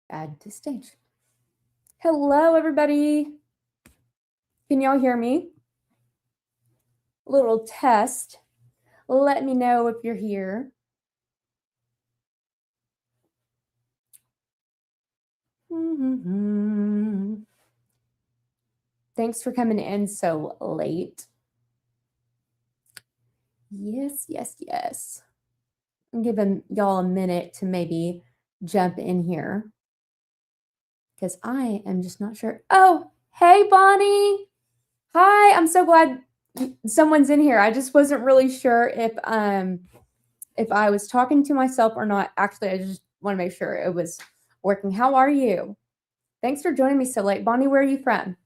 Add to stage. Hello, everybody. Can y'all hear me? A little test. Let me know if you're here. Thanks for coming in so late. Yes. I'm giving y'all a minute to maybe jump in here because I am just not sure. Oh, hey, Bonnie. Hi, I'm so glad someone's in here. I just wasn't really sure if I was talking to myself or not. Actually, I just want to make sure it was working. How are you? Thanks for joining me so late. Bonnie, where are you from?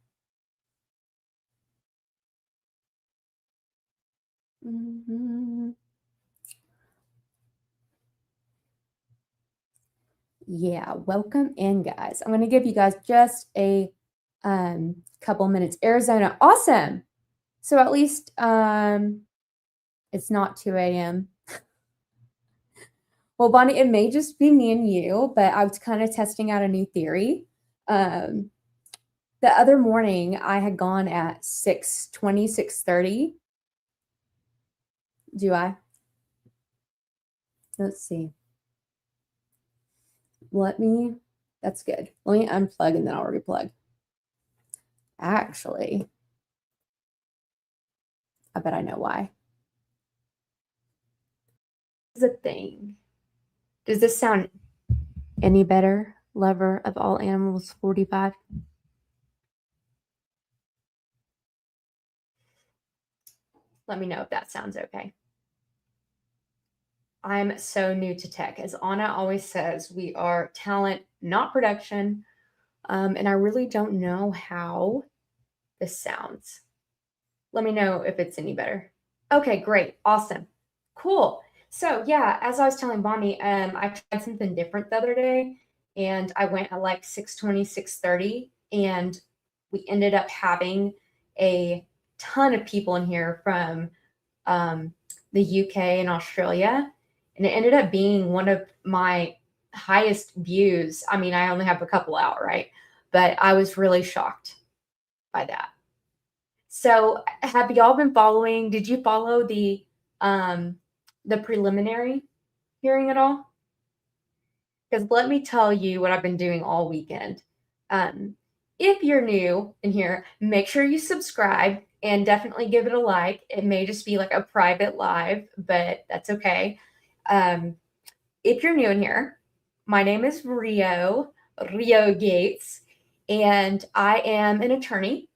Yeah, welcome in, guys. I'm going to give you guys just a couple minutes. Arizona, awesome. So at least it's not 2 a.m. Well, Bonnie, it may just be me and you, but I was kind of testing out a new theory. The other morning, I had gone at 6:20, 6:30. Do I? Let's see. That's good. Let me unplug and then I'll replug. Actually, I bet I know why. Here's the thing. Does this sound any better? Lover of all animals 45. Let me know if that sounds okay. I'm so new to tech. As Anna always says, we are talent, not production. And I really don't know how this sounds. Let me know if it's any better. Okay, great. Awesome. Cool. So yeah, as I was telling Bonnie, I tried something different the other day and I went at like 6:20, 6:30, and we ended up having a ton of people in here from the UK and Australia. And it ended up being one of my highest views. I mean, I only have a couple out, right? But I was really shocked by that. So have y'all been following? Did you follow the preliminary hearing at all? Because let me tell you what I've been doing all weekend. If you're new in here, make sure you subscribe and definitely give it a like. It may just be like a private live, but that's okay. If you're new in here, my name is Rio Gates, and I am an attorney.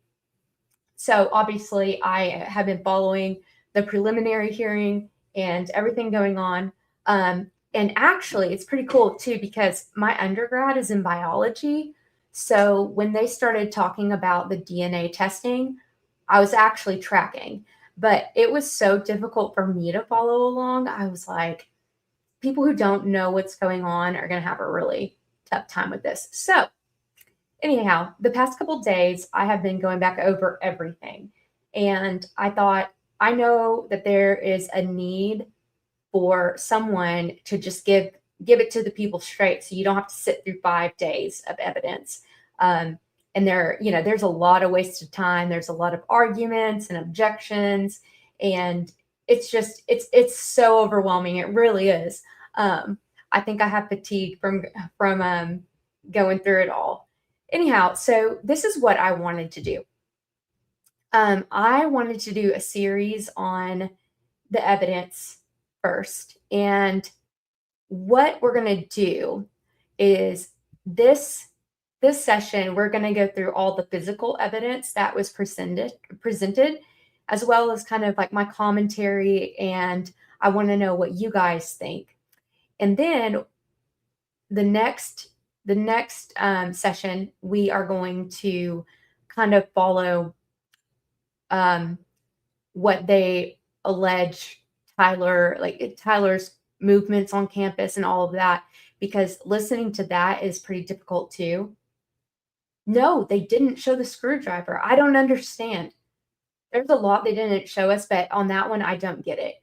So obviously, I have been following the preliminary hearing and everything going on. And actually, it's pretty cool too because my undergrad is in biology. So when they started talking about the DNA testing, I was actually tracking, but it was so difficult for me to follow along. I was like, people who don't know what's going on are going to have a really tough time with this. So anyhow, the past couple days, I have been going back over everything. And I thought, I know that there is a need for someone to just give it to the people straight so you don't have to sit through 5 days of evidence. And there's a lot of wasted time. There's a lot of arguments and objections. And it's so overwhelming. It really is. I think I have fatigue from going through it all. Anyhow, so this is what I wanted to do. I wanted to do a series on the evidence first. And what we're going to do is this session, we're going to go through all the physical evidence that was presented, as well as kind of like my commentary. And I want to know what you guys think. And then the next session, we are going to kind of follow what they allege Tyler's movements on campus and all of that, because listening to that is pretty difficult too. No, they didn't show the screwdriver. I don't understand. There's a lot they didn't show us, but on that one, I don't get it.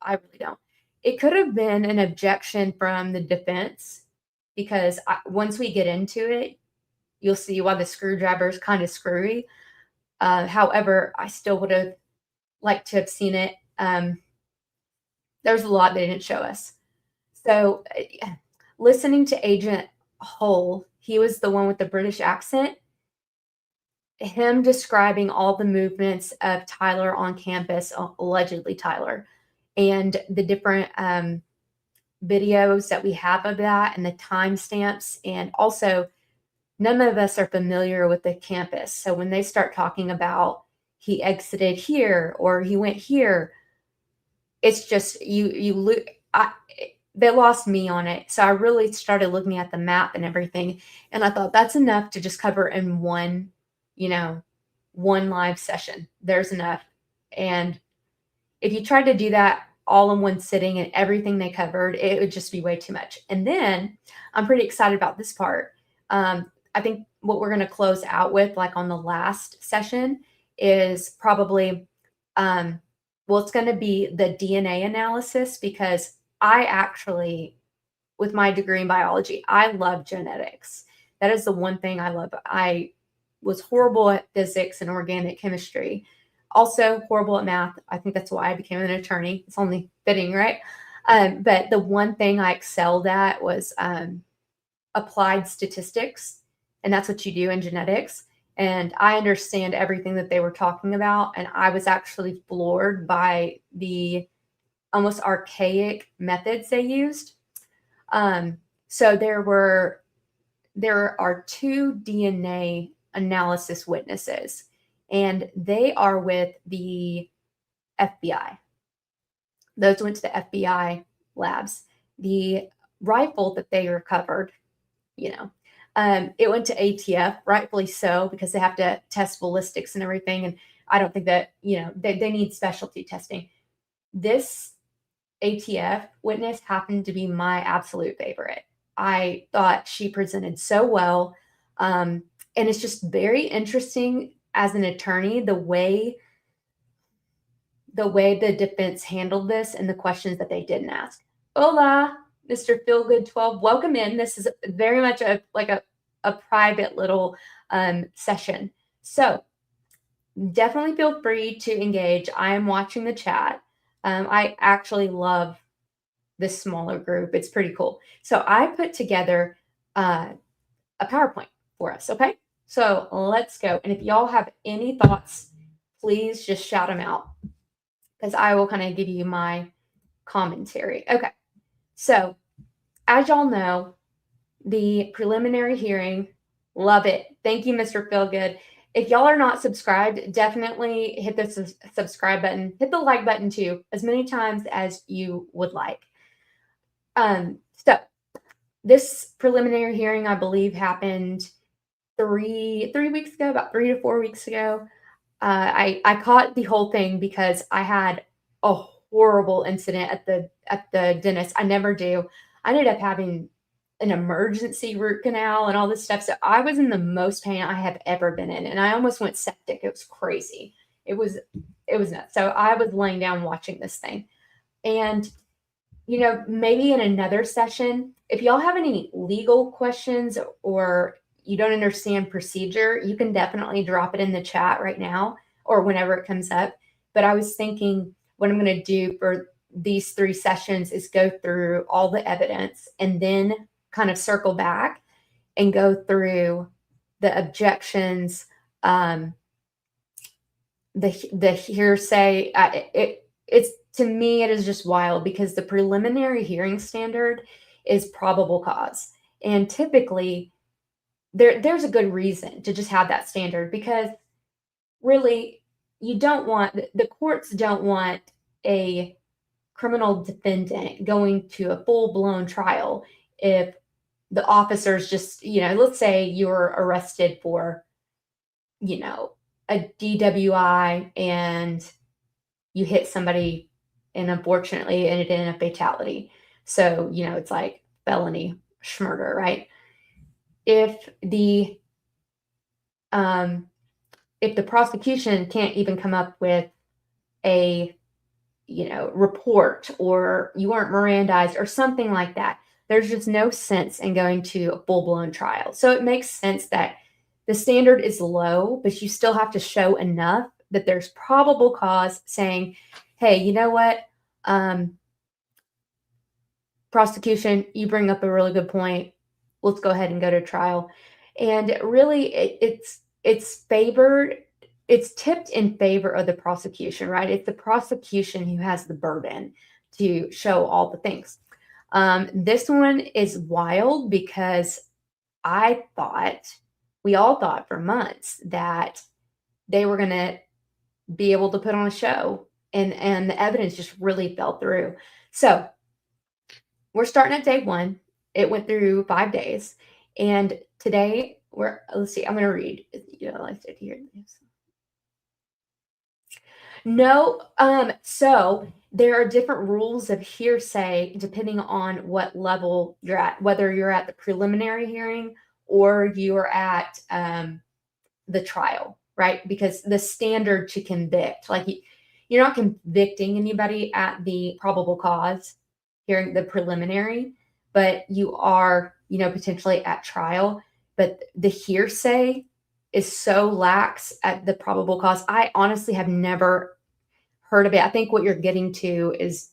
I really don't. It could have been an objection from the defense because once we get into it, you'll see why the screwdriver is kind of screwy. However, I still would have liked to have seen it. There's a lot they didn't show us. So, listening to Agent Hull, he was the one with the British accent, him describing all the movements of Tyler on campus, allegedly Tyler, and the different videos that we have of that and the timestamps. And also, none of us are familiar with the campus. So when they start talking about he exited here or he went here, it's just they lost me on it. So I really started looking at the map and everything. And I thought that's enough to just cover in one live session. There's enough. And if you tried to do that all in one sitting and everything they covered, it would just be way too much. And then I'm pretty excited about this part. I think what we're going to close out with, like on the last session, is probably, it's going to be the DNA analysis, because I actually, with my degree in biology, I love genetics. That is the one thing I love. I was horrible at physics and organic chemistry. Also horrible at math. I think that's why I became an attorney. It's only fitting, right? But the one thing I excelled at was applied statistics, and that's what you do in genetics. And I understand everything that they were talking about, and I was actually floored by the almost archaic methods they used. So there are 2 DNA analysis witnesses, and they are with the FBI. Those went to the FBI labs. The rifle that they recovered, it went to ATF, rightfully so, because they have to test ballistics and everything. And I don't think that, they need specialty testing. This ATF witness happened to be my absolute favorite. I thought she presented so well. And it's just very interesting as an attorney, the way the defense handled this and the questions that they didn't ask. Hola, Mr. Feelgood 12. Welcome in. This is very much a private little session. So definitely feel free to engage. I am watching the chat. I actually love this smaller group. It's pretty cool. So I put together a PowerPoint for us. Okay. So let's go. And if y'all have any thoughts, please just shout them out, because I will kind of give you my commentary. Okay. So as y'all know, the preliminary hearing, love it. Thank you, Mr. Feelgood. If y'all are not subscribed, definitely hit the subscribe button. Hit the like button too, as many times as you would like. So this preliminary hearing, I believe, happened 3 weeks ago, about 3 to 4 weeks ago. I caught the whole thing because I had a horrible incident at the dentist. I never do. I ended up having an emergency root canal and all this stuff. So I was in the most pain I have ever been in, and I almost went septic. It was crazy. It was nuts. So I was laying down watching this thing, and maybe in another session, if y'all have any legal questions or you don't understand procedure, you can definitely drop it in the chat right now or whenever it comes up. But I was thinking what I'm going to do for these 3 sessions is go through all the evidence and then kind of circle back and go through the objections, the hearsay. It's, to me, it is just wild, because the preliminary hearing standard is probable cause. And typically there's a good reason to just have that standard, because really the courts don't want a criminal defendant going to a full-blown trial if the officers just, let's say you're arrested for, a DWI and you hit somebody and unfortunately ended in a fatality. So, it's like felony murder, right? If the prosecution can't even come up with a report, or you weren't Mirandized or something like that, there's just no sense in going to a full-blown trial. So it makes sense that the standard is low, but you still have to show enough that there's probable cause saying, hey, you know what? Prosecution, you bring up a really good point. Let's go ahead and go to trial. And really, it's favored. It's tipped in favor of the prosecution, right? It's the prosecution who has the burden to show all the things. This one is wild because we all thought for months that they were going to be able to put on a show, and the evidence just really fell through. So we're starting at day 1. It went through 5 days, and today let's see. I'm going to read. I said here. No, so there are different rules of hearsay depending on what level you're at, whether you're at the preliminary hearing or you're at the trial, right? Because the standard to convict, like you're not convicting anybody at the probable cause hearing, the preliminary, but you are, potentially at trial. But the hearsay is so lax at the probable cause. I honestly have never heard of it. I think what you're getting to is,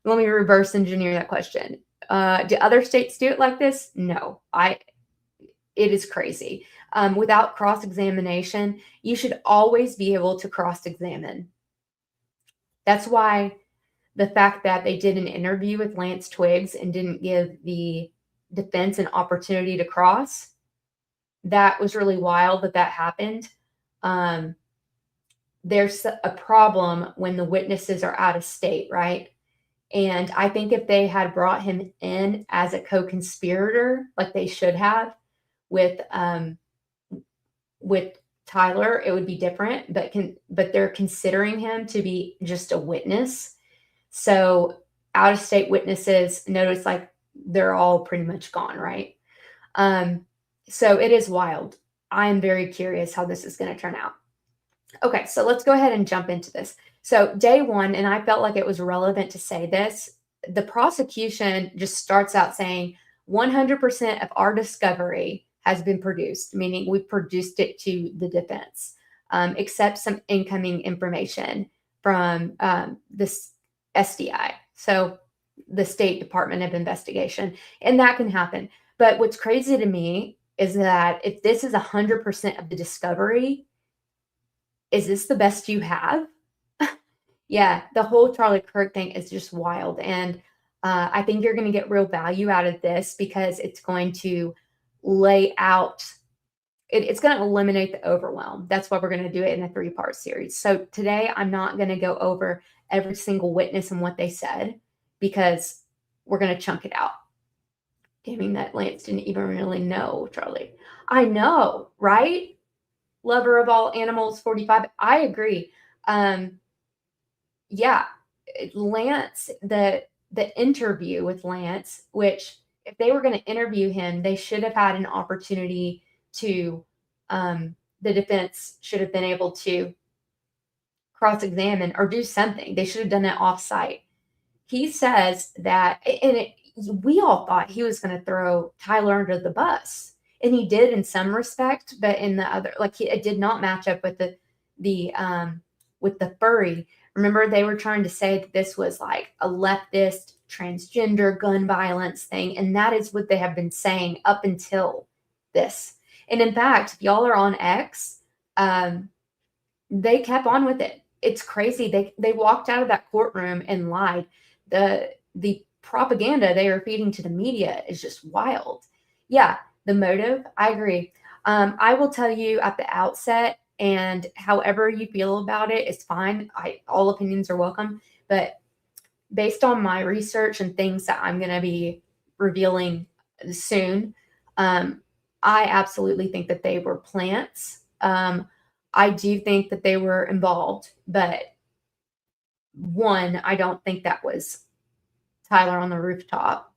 let me reverse engineer that question. Do other states do it like this? No, it is crazy. Without cross-examination, you should always be able to cross-examine. That's why the fact that they did an interview with Lance Twiggs and didn't give the defense an opportunity to cross, that was really wild that happened. There's a problem when the witnesses are out of state, right? And I think if they had brought him in as a co-conspirator, like they should have with Tyler, it would be different. But they're considering him to be just a witness. So out of state witnesses, notice like they're all pretty much gone, right? So it is wild. I'm very curious how this is going to turn out. Okay, so let's go ahead and jump into this. So day 1, and I felt like it was relevant to say this, the prosecution just starts out saying 100% of our discovery has been produced, meaning we produced it to the defense, except some incoming information from this SDI, so the State Department of Investigation, and that can happen. But what's crazy to me is that if this is 100% of the discovery, is this the best you have? Yeah, the whole Charlie Kirk thing is just wild. And I think you're going to get real value out of this because it's going to lay out, it's going to eliminate the overwhelm. That's why we're going to do it in a 3-part series. So today I'm not going to go over every single witness and what they said because we're going to chunk it out. Damn, that Lance didn't even really know Charlie. I know, right? Lover of all animals, 45. I agree. Yeah, Lance, the interview with Lance, which if they were going to interview him, they should have had an opportunity to, the defense should have been able to cross-examine or do something. They should have done it off-site. He says that, and we all thought he was going to throw Tyler under the bus. And he did in some respect, but in the other, like it did not match up with the furry. Remember, they were trying to say that this was like a leftist, transgender, gun violence thing, and that is what they have been saying up until this. And in fact, if y'all are on X, they kept on with it. It's crazy. They walked out of that courtroom and lied. The propaganda they are feeding to the media is just wild. Yeah. The motive, I agree. I will tell you at the outset, and however you feel about it is fine. All opinions are welcome. But based on my research and things that I'm going to be revealing soon, I absolutely think that they were plants. I do think that they were involved, but one, I don't think that was Tyler on the rooftop.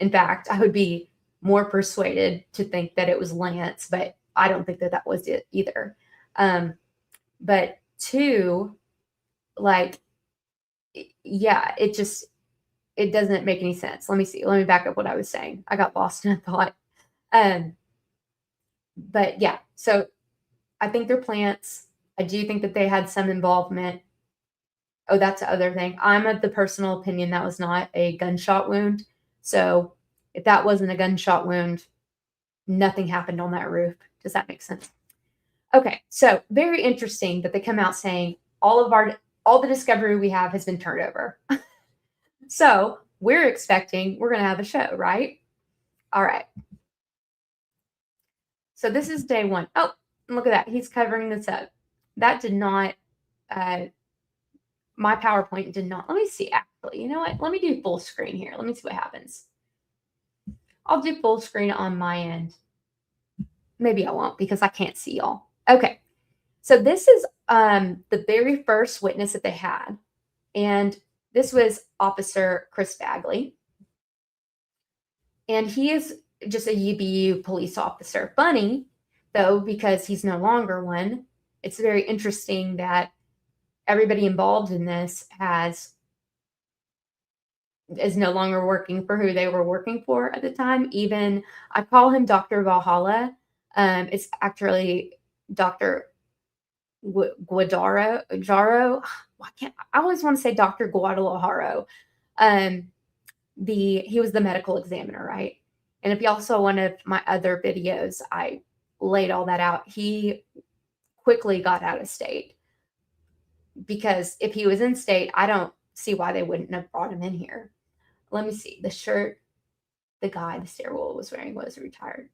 In fact, I would be more persuaded to think that it was Lance, but I don't think that was it either. But 2, like, yeah, it just, it doesn't make any sense. Let me see. Let me back up what I was saying. I got lost in a thought. But yeah, so I think they're plants. I do think that they had some involvement. Oh, that's the other thing. I'm of the personal opinion that was not a gunshot wound. So if that wasn't a gunshot wound, nothing happened on that roof. Does that make sense? Okay, so very interesting that they come out saying all the discovery we have has been turned over. So we're expecting we're going to have a show, right? All right. So this is day one. Oh, look at that. He's covering this up. That did not, my PowerPoint did not. Let me see, actually. You know what? Let me do full screen here. Let me see what happens. I'll do full screen on my end. Maybe I won't because I can't see y'all. Okay. So this is the very first witness that they had. And this was Officer Chris Bagley. And he is just a UVU police officer. Funny, though, because he's no longer one. It's very interesting that everybody involved in this is no longer working for who they were working for at the time. Even I call him Dr. Valhalla. It's actually Dr. Jaro. I always want to say Dr. Guadalajaro. He was the medical examiner, right? And if y'all saw one of my other videos, I laid all that out. He quickly got out of state because if he was in state, I don't see why they wouldn't have brought him in here. Let me see. The shirt the guy the stairwell was wearing was retired.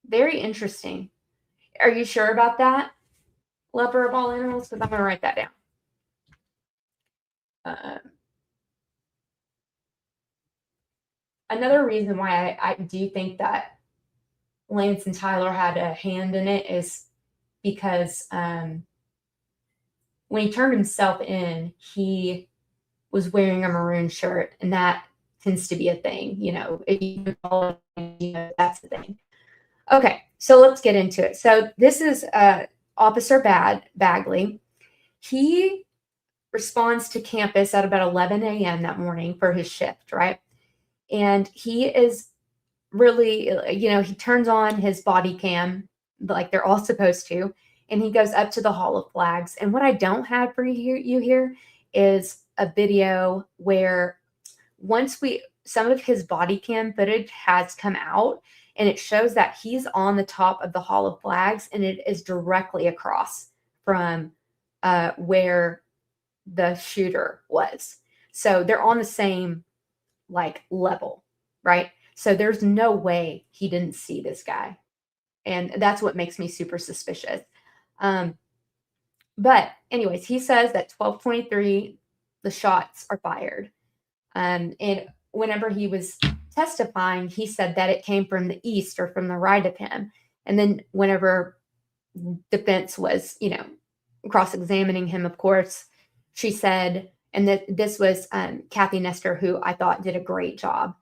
Very interesting. Are you sure about that? Lover of all animals? Because I'm going to write that down. Another reason why I do think that Lance and Tyler had a hand in it is because when he turned himself in, he was wearing a maroon shirt, and that tends to be a thing. If you follow, that's the thing. Okay, so let's get into it. So this is Officer Bagley. He responds to campus at about 11 a.m. that morning for his shift, right? And he is really, he turns on his body cam like they're all supposed to, and he goes up to the Hall of Flags. And what I don't have for you here is a video where some of his body cam footage has come out, and it shows that he's on the top of the Hall of Flags, and it is directly across from where the shooter was. So they're on the same level, right? So there's no way he didn't see this guy. And that's what makes me super suspicious. But anyways, he says that 12:23, the shots are fired. And whenever he was testifying, he said that it came from the east or from the right of him. And then whenever defense was, cross-examining him, of course, she said, and that this was Kathy Nestor, who I thought did a great job,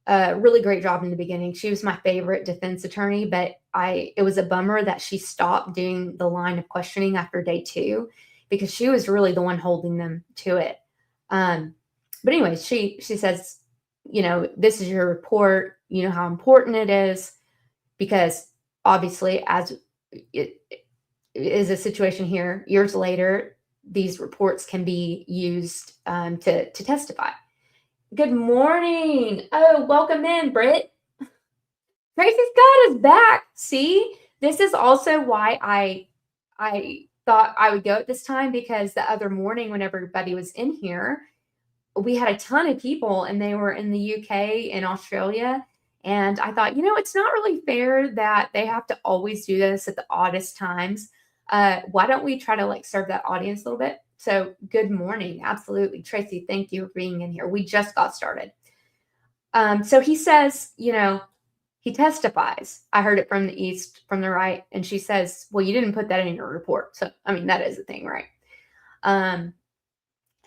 really great job in the beginning. She was my favorite defense attorney, but it was a bummer that she stopped doing the line of questioning after day 2 because she was really the one holding them to it. But anyway, she says, this is your report. You know how important it is because obviously, as it is a situation here, years later, these reports can be used to testify. Good morning. Oh, welcome in, Britt. Tracy's got us back. See, this is also why I thought I would go at this time, because the other morning when everybody was in here, we had a ton of people and they were in the UK and Australia. And I thought, it's not really fair that they have to always do this at the oddest times. Why don't we try to serve that audience a little bit? So good morning. Absolutely. Tracy, thank you for being in here. We just got started. So he says, he testifies. I heard it from the east, from the right. And she says, well, you didn't put that in your report. So, that is a thing, right?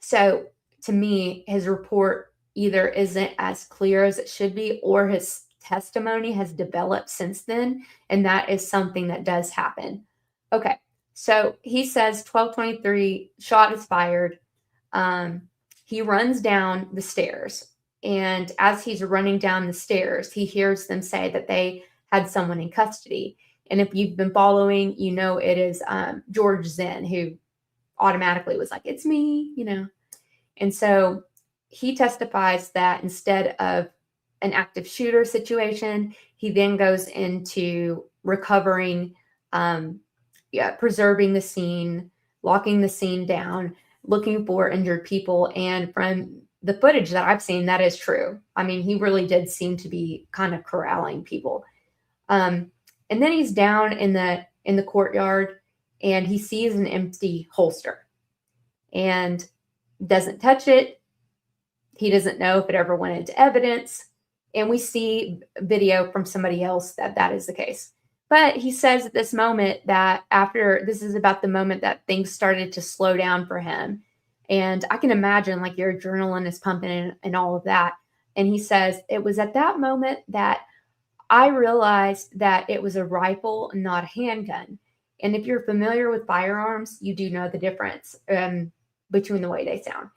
So to me, his report either isn't as clear as it should be, or his testimony has developed since then. And that is something that does happen. Okay. So he says 12:23, shot is fired. he runs down the stairs. And as he's running down the stairs, he hears them say that they had someone in custody. And if you've been following, you know it is George Zinn, who automatically was like, it's me, you know. And so he testifies that instead of an active shooter situation, he then goes into recovering, preserving the scene, locking the scene down, looking for injured people. And from the footage that I've seen, that is true. I mean, he really did seem to be kind of corralling people. And then he's down in the courtyard, and he sees an empty holster and doesn't touch it. He doesn't know if it ever went into evidence. And we see video from somebody else that is the case. But he says at this moment that this is about the moment that things started to slow down for him. And I can imagine like your adrenaline is pumping and all of that. And he says, it was at that moment that I realized that it was a rifle, not a handgun. And if you're familiar with firearms, you do know the difference between the way they sound.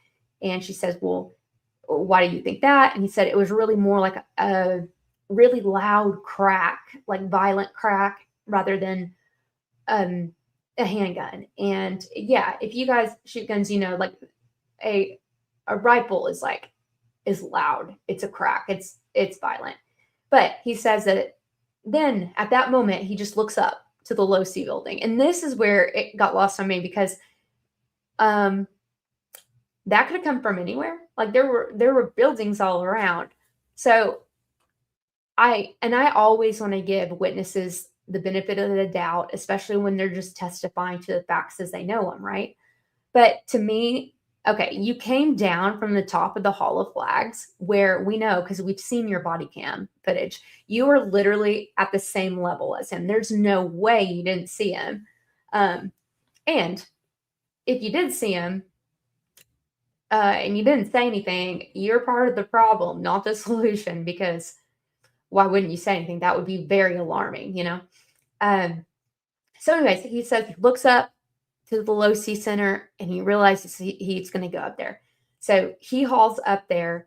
And she says, well, why do you think that? And he said it was really more like a really loud crack, like violent crack, rather than a handgun. And yeah, if you guys shoot guns, you know, like a rifle is loud. It's a crack. It's violent. But he says that then at that moment, he just looks up to the low C building. And this is where it got lost on me because that could have come from anywhere. Like there were buildings all around. So I always want to give witnesses the benefit of the doubt, especially when they're just testifying to the facts as they know them, right? But to me, okay, you came down from the top of the Hall of Flags where we know, because we've seen your body cam footage, you were literally at the same level as him. There's no way you didn't see him. And if you did see him, and you didn't say anything, you're part of the problem, not the solution, because why wouldn't you say anything? That would be very alarming, you know? So anyways, he says he looks up to the low C center and he realizes he's going to go up there. So he hauls up there,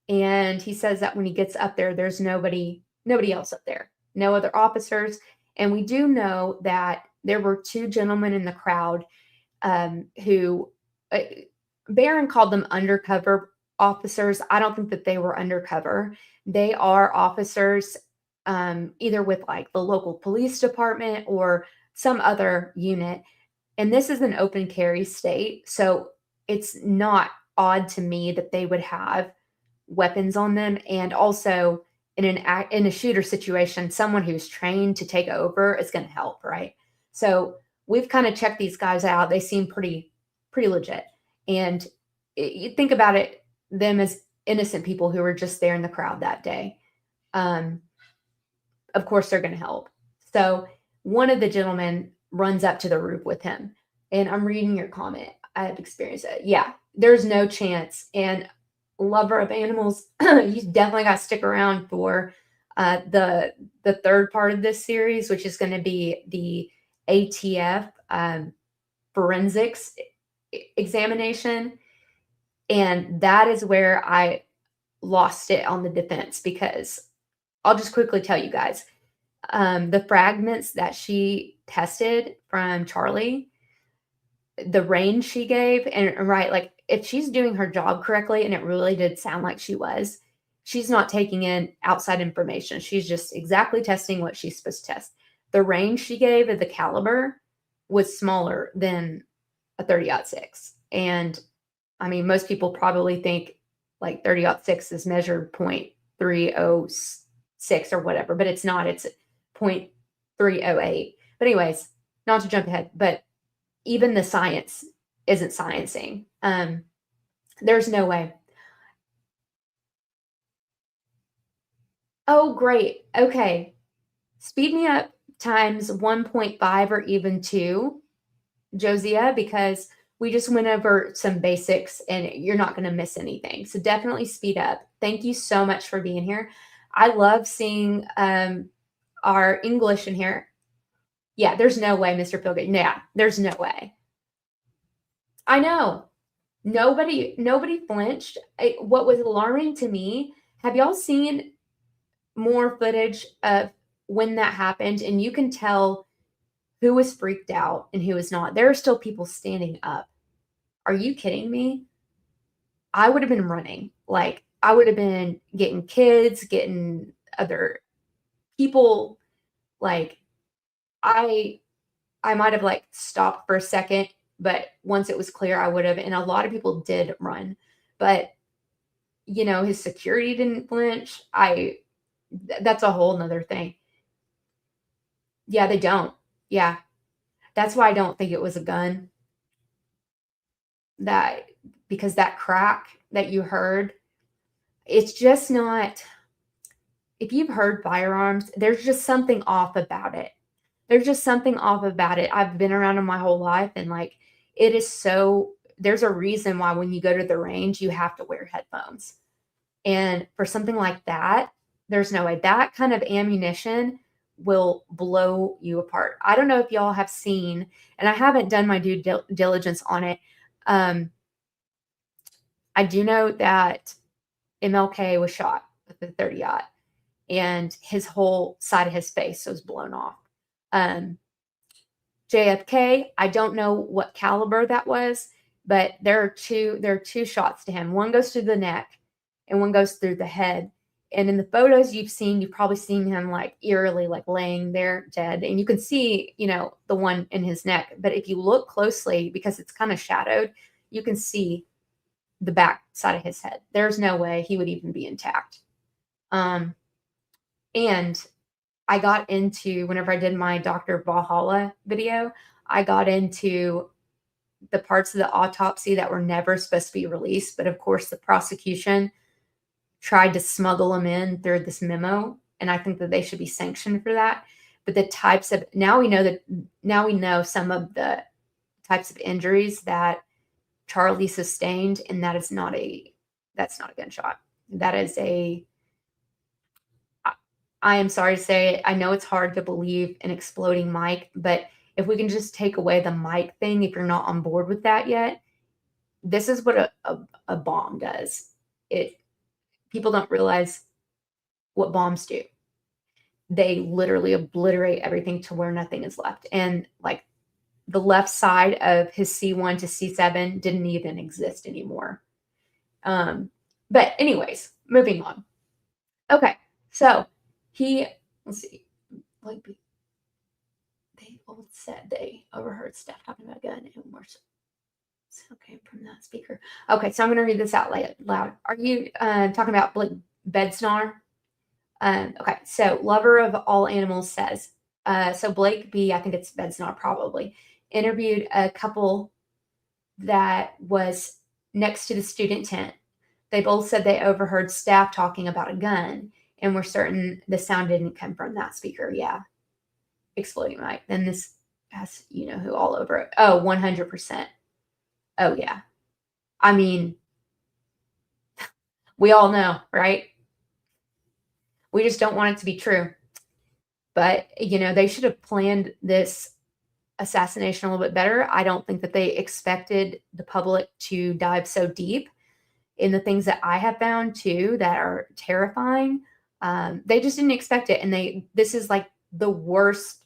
and he says that when he gets up there, there's nobody else up there, no other officers. And we do know that there were two gentlemen in the crowd who Barron called them undercover officers. I don't think that they were undercover. They are officers either with like the local police department or some other unit. And this is an open carry state. So it's not odd to me that they would have weapons on them. And also in a shooter situation, someone who's trained to take over is going to help, right? So we've kind of checked these guys out. They seem pretty legit. And you think about it, them as innocent people who were just there in the crowd that day. Of course, they're going to help. So one of the gentlemen runs up to the roof with him. And I'm reading your comment. I have experienced it. Yeah, there's no chance. And lover of animals, you definitely got to stick around for the third part of this series, which is going to be the ATF forensics examination. And that is where I lost it on the defense, because I'll just quickly tell you guys, the fragments that she tested from Charlie, the range she gave, and right, like if she's doing her job correctly, and it really did sound like she was, she's not taking in outside information. She's just exactly testing what she's supposed to test. The range she gave of the caliber was smaller than a 30-06. And I mean, most people probably think like 30-06 is measured 0.306 or whatever, but it's not. It's 0.308. But anyways, not to jump ahead, but even the science isn't sciencing. There's no way. Oh, great. Okay. Speed me up times 1.5 or even 2, Josiah, because we just went over some basics and you're not going to miss anything. So definitely speed up. Thank you so much for being here. I love seeing our English in here. Yeah, there's no way, Mr. Pilgrim. Yeah, there's no way. I know. Nobody flinched. What was alarming to me, have y'all seen more footage of when that happened? And you can tell who was freaked out and who was not. There are still people standing up. Are you kidding me? I would have been running. Like, I would have been getting kids, getting other people. Like, I I might have like stopped for a second, but once it was clear, I would have. And a lot of people did run, but his security didn't flinch. That's a whole nother thing. Yeah, they don't. Yeah, that's why I don't think it was a gun. That because that crack that you heard, it's just not. If you've heard firearms, there's just something off about it. There's just something off about it. I've been around them my whole life, and like it is so. There's a reason why when you go to the range, you have to wear headphones. And for something like that, there's no way. That kind of ammunition will blow you apart. I don't know if y'all have seen, and I haven't done my due diligence on it. Um, I do know that MLK was shot with the 30-aught, and his whole side of his face was blown off. JFK, I don't know what caliber that was, but there are two shots to him. One goes through the neck and one goes through the head. And in the photos you've probably seen him like eerily like laying there dead. And you can see, the one in his neck. But if you look closely, because it's kind of shadowed, you can see the back side of his head. There's no way he would even be intact. And I got into, whenever I did my Dr. Valhalla video, I got into the parts of the autopsy that were never supposed to be released. But of course, the prosecution tried to smuggle them in through this memo. And I think that they should be sanctioned for that. But now we know some of the types of injuries that Charlie sustained. And that's not a gunshot. That is I am sorry to say it. I know it's hard to believe an exploding mic, but if we can just take away the mic thing, if you're not on board with that yet, this is what a bomb does. People don't realize what bombs do. They literally obliterate everything to where nothing is left. And like the left side of his C1 to C7 didn't even exist anymore. But anyways, moving on. Okay, so let's see, like they both said they overheard Steph talking about a gun and worse. Okay, from that speaker. Okay, so I'm going to read this out loud. Are you talking about Blake Bedsnar? Okay, so lover of all animals says, so Blake B, I think it's Bedsnar probably, interviewed a couple that was next to the student tent. They both said they overheard staff talking about a gun and were certain the sound didn't come from that speaker. Yeah. Exploding mic. Then this has, who all over it. Oh, 100%. Oh, yeah. I mean, we all know, right? We just don't want it to be true. But, they should have planned this assassination a little bit better. I don't think that they expected the public to dive so deep in the things that I have found too that are terrifying. They just didn't expect it. And this is like the worst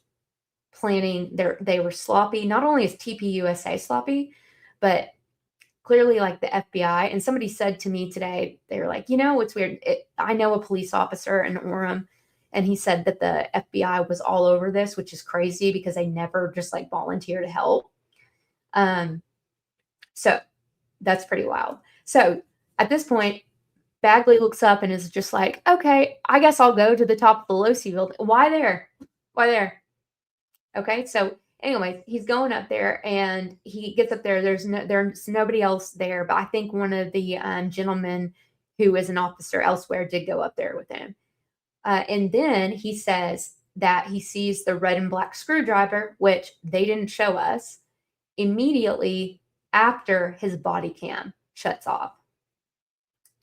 planning. They were sloppy. Not only is TPUSA sloppy, but clearly like the FBI. And somebody said to me today, they were like, what's weird? I know a police officer in Orem, and he said that the FBI was all over this, which is crazy because they never just like volunteer to help. So that's pretty wild. So at this point, Bagley looks up and is just like, okay, I guess I'll go to the top of the Losi building. Why there? Why there? Okay, so anyway, he's going up there and he gets up there. There's nobody else there, but I think one of the gentlemen who is an officer elsewhere did go up there with him. And then he says that he sees the red and black screwdriver, which they didn't show us, immediately after his body cam shuts off.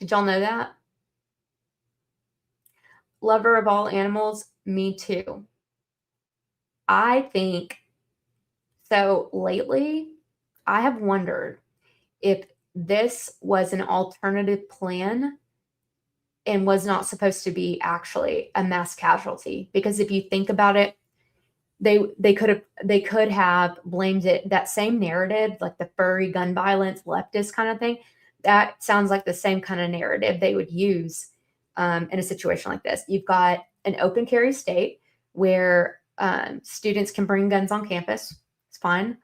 Did y'all know that? Lover of all animals, me too. I think so. Lately, I have wondered if this was an alternative plan and was not supposed to be actually a mass casualty. Because if you think about it, they could have blamed it, that same narrative, like the furry gun violence leftist kind of thing. That sounds like the same kind of narrative they would use in a situation like this. You've got an open carry state where students can bring guns on campus. It's fine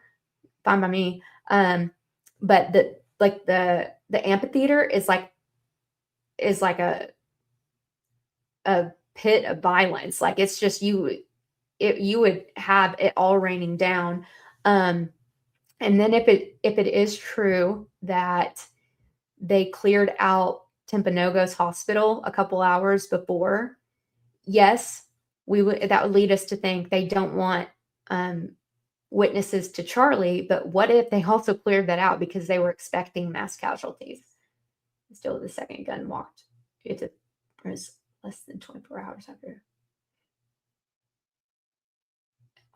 by me. But the amphitheater is like a pit of violence. Like, it's just you would have it all raining down. And then if it is true that they cleared out Timpanogos Hospital a couple hours before, yes, that would lead us to think they don't want witnesses to Charlie. But what if they also cleared that out because they were expecting mass casualties? Still, the second gun walked. It was less than 24 hours after.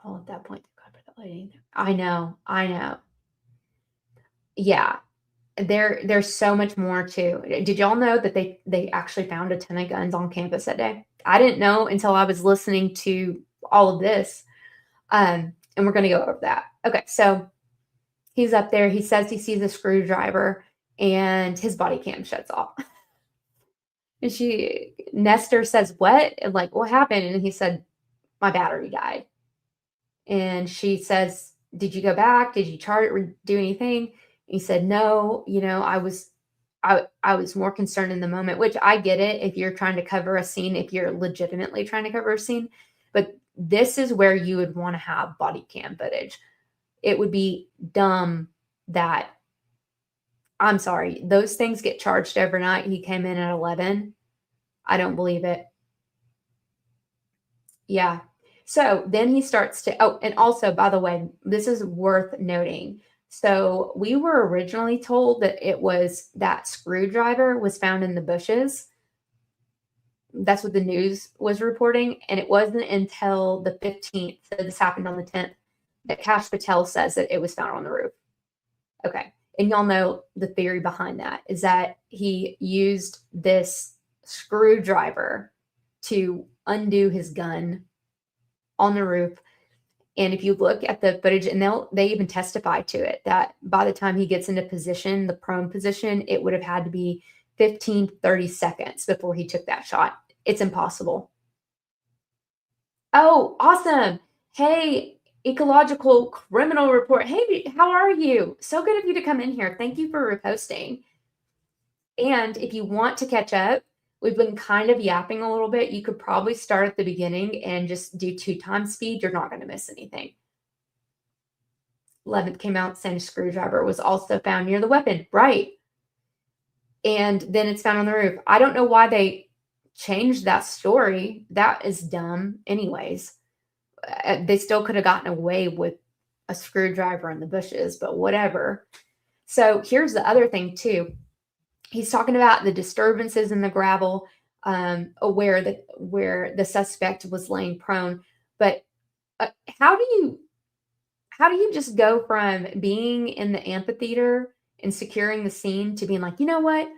All at that point, God, for that lady. I know. Yeah, there's so much more too. Did y'all know that they actually found a ton of guns on campus that day? I didn't know until I was listening to all of this. And we're going to go over that. Okay, so he's up there. He says he sees a screwdriver, and his body cam shuts off. And Nestor says, "What?" And like, "What happened?" And he said, "My battery died." And she says, "Did you go back? Did you charge it or do anything?" And he said, "No, I was more concerned in the moment," which I get it if you're trying to cover a scene, if you're legitimately trying to cover a scene. But this is where you would want to have body cam footage. It would be dumb that, I'm sorry, those things get charged overnight. He came in at 11. I don't believe it. Yeah. So then he starts to, and also, by the way, this is worth noting. So we were originally told that that screwdriver was found in the bushes. That's what the news was reporting. And it wasn't until the 15th, so this happened on the 10th, that Cash Patel says that it was found on the roof. Okay. And y'all know the theory behind that is that he used this screwdriver to undo his gun on the roof. And if you look at the footage, and they even testify to it, that by the time he gets into position, the prone position, it would have had to be 15, 30 seconds before he took that shot. It's impossible. Oh, awesome. Hey, Ecological Criminal Report. Hey, how are you? So good of you to come in here. Thank you for reposting. And if you want to catch up, we've been kind of yapping a little bit. You could probably start at the beginning and just do 2x speed. You're not going to miss anything. 11th came out saying a screwdriver was also found near the weapon. Right. And then it's found on the roof. I don't know why they changed that story. That is dumb anyways. They still could have gotten away with a screwdriver in the bushes, but whatever. So here's the other thing too. He's talking about the disturbances in the gravel, where the suspect was laying prone. But how do you just go from being in the amphitheater and securing the scene to being like, you know what?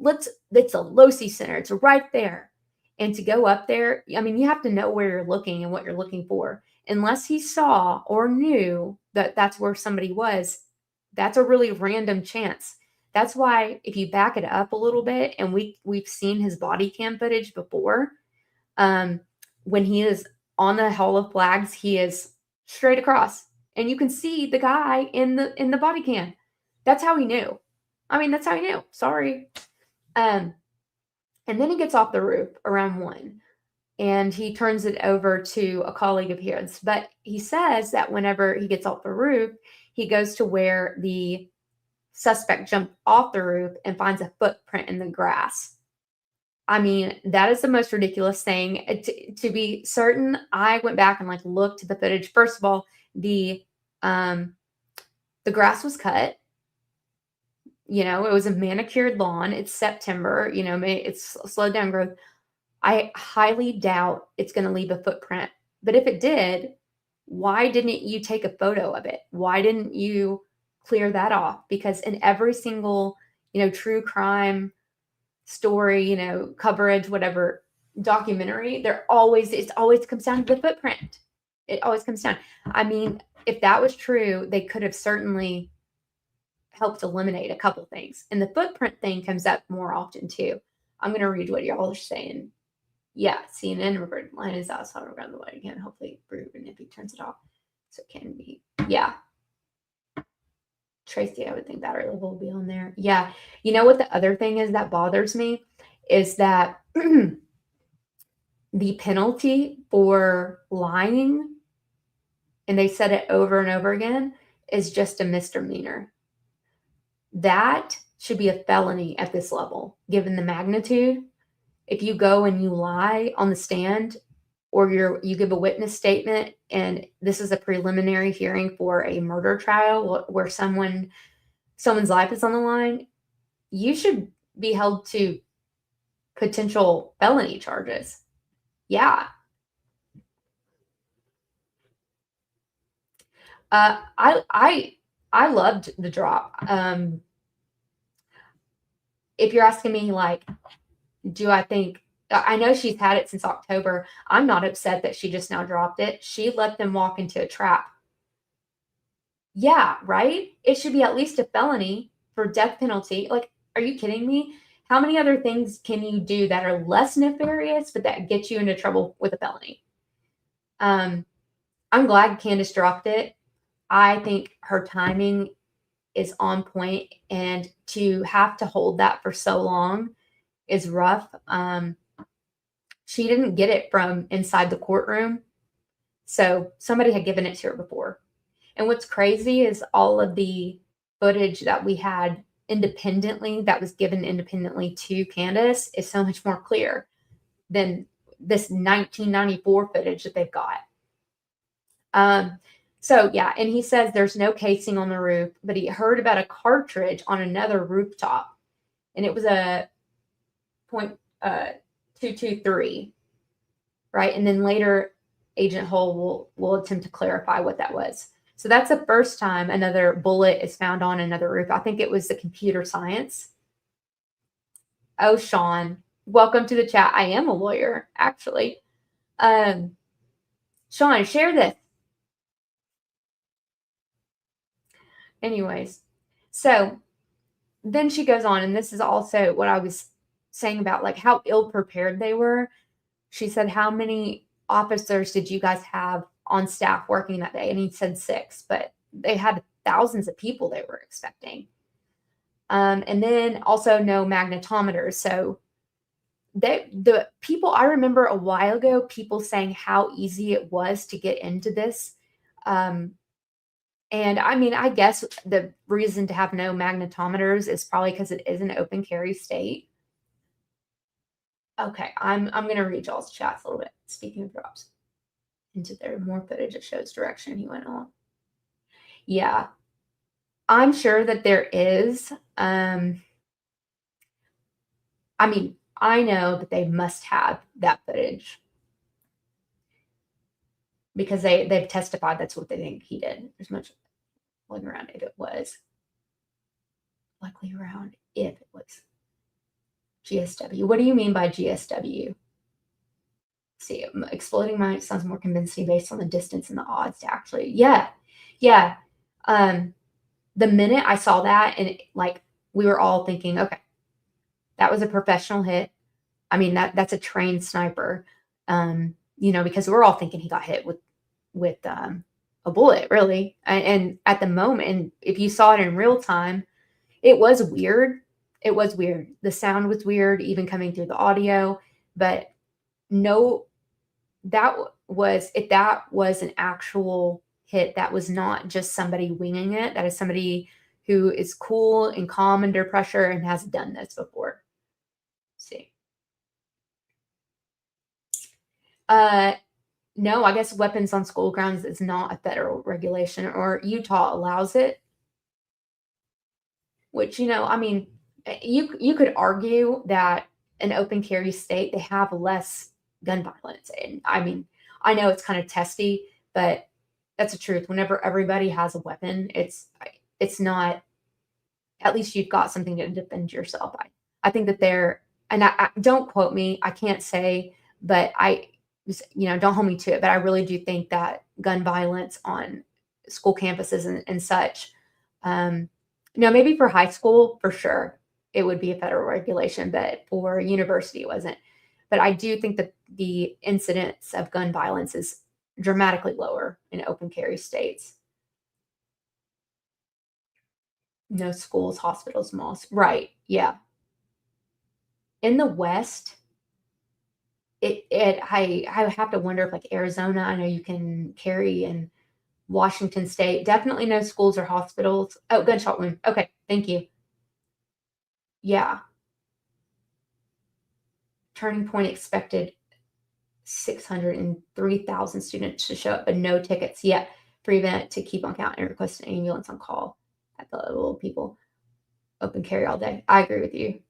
It's a Losi Center. It's right there. And to go up there, I mean, you have to know where you're looking and what you're looking for. Unless he saw or knew that that's where somebody was, that's a really random chance. That's why if you back it up a little bit, and we've seen his body cam footage before, when he is on the Hall of Flags, he is straight across, and you can see the guy in the body cam. That's how he knew. I mean, that's how he knew. Sorry. And then he gets off the roof around 1, and he turns it over to a colleague of his. But he says that whenever he gets off the roof, he goes to where the suspect jumped off the roof and finds a footprint in the grass. I mean, that is the most ridiculous thing. To be certain, I went back and looked at the footage. First of all, the grass was cut. It was a manicured lawn. It's September. It's slowed down growth. I highly doubt it's going to leave a footprint. But if it did, why didn't you take a photo of it? Why didn't you clear that off? Because in every single true crime story, coverage, whatever, documentary, it always comes down to the footprint. It always comes down. I mean, if that was true, they could have certainly helped eliminate a couple things. And the footprint thing comes up more often too. I'm going to read what y'all are saying. Yeah, CNN reverted line is outside around the way again. Hopefully, proven if he turns it off. So it can be. Yeah. Tracy, I would think battery level will be on there. Yeah. You know what the other thing is that bothers me is that the penalty for lying, and they said it over and over again, is just a misdemeanor. That should be a felony at this level, given the magnitude. If you go and you lie on the stand or you give a witness statement, and this is a preliminary hearing for a murder trial where someone's life is on the line, you should be held to potential felony charges. Yeah. I loved the drop. If you're asking me, like, do I think, I know she's had it since October. I'm not upset that she just now dropped it. She let them walk into a trap. Yeah, right? It should be at least a felony for death penalty. Like, are you kidding me? How many other things can you do that are less nefarious, but that get you into trouble with a felony? I'm glad Candace dropped it. I think her timing is on point, and to have to hold that for so long is rough. She didn't get it from inside the courtroom, so somebody had given it to her before. And what's crazy is all of the footage that we had independently, that was given independently to Candace, is so much more clear than this 1994 footage that they've got. So yeah, and he says there's no casing on the roof, but he heard about a cartridge on another rooftop, and it was a .223, right? And then later, Agent Hull will attempt to clarify what that was. So that's the first time another bullet is found on another roof. I think it was the computer science. Oh, Sean, welcome to the chat. I am a lawyer, actually. Sean, share this. Anyways, so then she goes on, and this is also what I was saying about, like, how ill prepared they were. She said, how many officers did you guys have on staff working that day? And he said 6, but they had thousands of people they were expecting. And then also no magnetometers. So the people, I remember a while ago, people saying how easy it was to get into this. And I mean, I guess the reason to have no magnetometers is probably because it is an open carry state. Okay, I'm going to read y'all's chats a little bit. Speaking of drops, into there more footage that shows direction he went on. Yeah, I'm sure that there is. I mean, I know that they must have that footage because they've testified that's what they think he did. There's much likely around if it was. Likely around if it was. GSW. What do you mean by GSW? See, exploding mine sounds more convincing based on the distance and the odds to actually. Yeah. The minute I saw that, and we were all thinking, okay, that was a professional hit. I mean, that's a trained sniper. Because we're all thinking he got hit with a bullet, really. And at the moment, and if you saw it in real time, it was weird. It was weird. The sound was weird, even coming through the audio. But no, if that was an actual hit, that was not just somebody winging it. That is somebody who is cool and calm under pressure and has done this before. Let's see. No, I guess weapons on school grounds is not a federal regulation, or Utah allows it. Which, I mean, you could argue that an open carry state, they have less gun violence. And I mean, I know it's kind of testy, but that's the truth. Whenever everybody has a weapon, it's not at least you've got something to defend yourself. I think that they're, and I don't quote me, I can't say, but don't hold me to it, but I really do think that gun violence on school campuses and such, maybe for high school, for sure, it would be a federal regulation, but for university, it wasn't. But I do think that the incidence of gun violence is dramatically lower in open carry states. No schools, hospitals, malls. Right. Yeah. In the West, I have to wonder if like Arizona, I know you can carry, in Washington State, definitely no schools or hospitals. Oh, gunshot wound. Okay, thank you. Yeah. Turning Point expected 603,000 students to show up, but no tickets yet. Prevent to keep on count and request an ambulance on call at the little people. Open carry all day. I agree with you,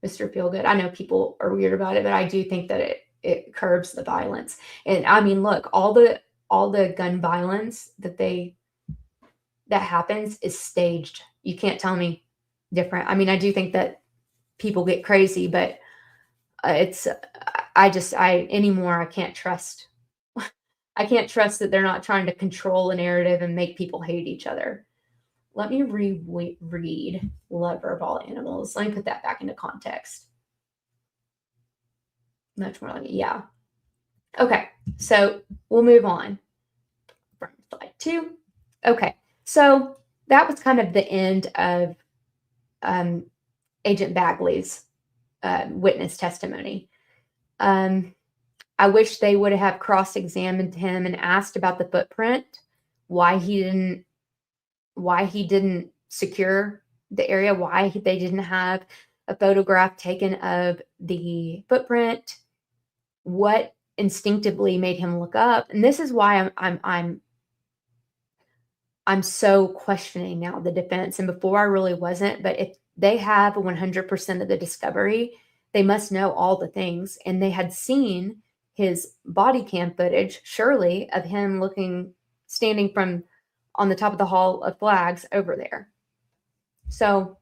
Mr. Feelgood. I know people are weird about it, but I do think that it curbs the violence. And I mean, look, all the gun violence that happens is staged. You can't tell me different. I mean, I do think that people get crazy, but anymore, I can't trust. I can't trust that they're not trying to control a narrative and make people hate each other. Let me read Love Verbal Animals. Let me put that back into context. Much more like, yeah. Okay, so we'll move on from slide 2. Okay, so that was kind of the end of Agent Bagley's witness testimony. I wish they would have cross-examined him and asked about the footprint, why he didn't secure the area, why they didn't have a photograph taken of the footprint, what instinctively made him look up. And this is why I'm so questioning now the defense. And before I really wasn't, but if they have 100% of the discovery, they must know all the things. And they had seen his body cam footage, surely, of him standing from on the top of the Hall of Flags over there. So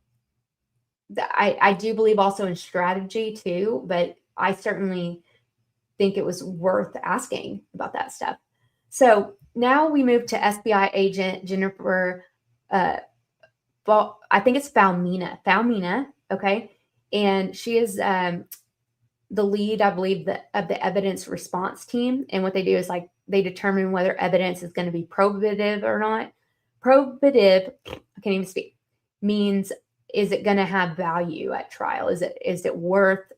I do believe also in strategy too, but I certainly think it was worth asking about that stuff. So now we move to FBI agent Jennifer, I think it's Faumina, okay? And she is the lead, I believe, of the evidence response team. And what they do is like they determine whether evidence is going to be probative or not. Probative, I can't even speak, means is it going to have value at trial? Is it worth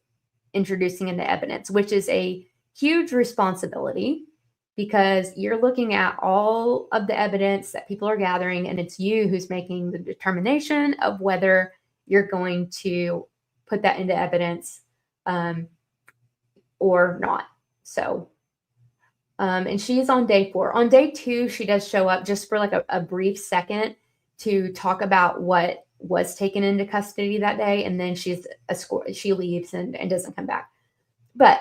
introducing into evidence, which is a huge responsibility because you're looking at all of the evidence that people are gathering, and it's you who's making the determination of whether you're going to put that into evidence or not. So, and she's on day 4. On day 2, she does show up just for like a brief second to talk about what was taken into custody that day, and then she leaves and doesn't come back. But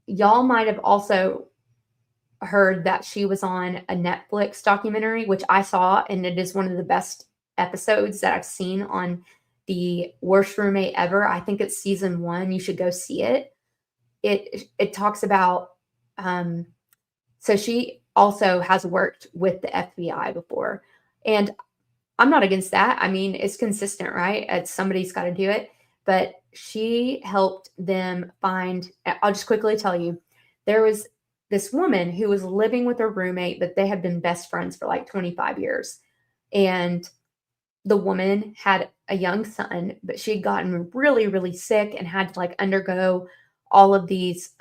y'all might have also heard that she was on a Netflix documentary, which I saw, and it is one of the best episodes that I've seen on the worst roommate ever. I think it's season 1. You should go see it. It talks about so she also has worked with the FBI before, and I'm not against that. I mean, it's consistent, right? Somebody's got to do it. But she helped them find, I'll just quickly tell you, there was this woman who was living with her roommate, but they had been best friends for like 25 years. And the woman had a young son, but she had gotten really, really sick and had to like undergo all of these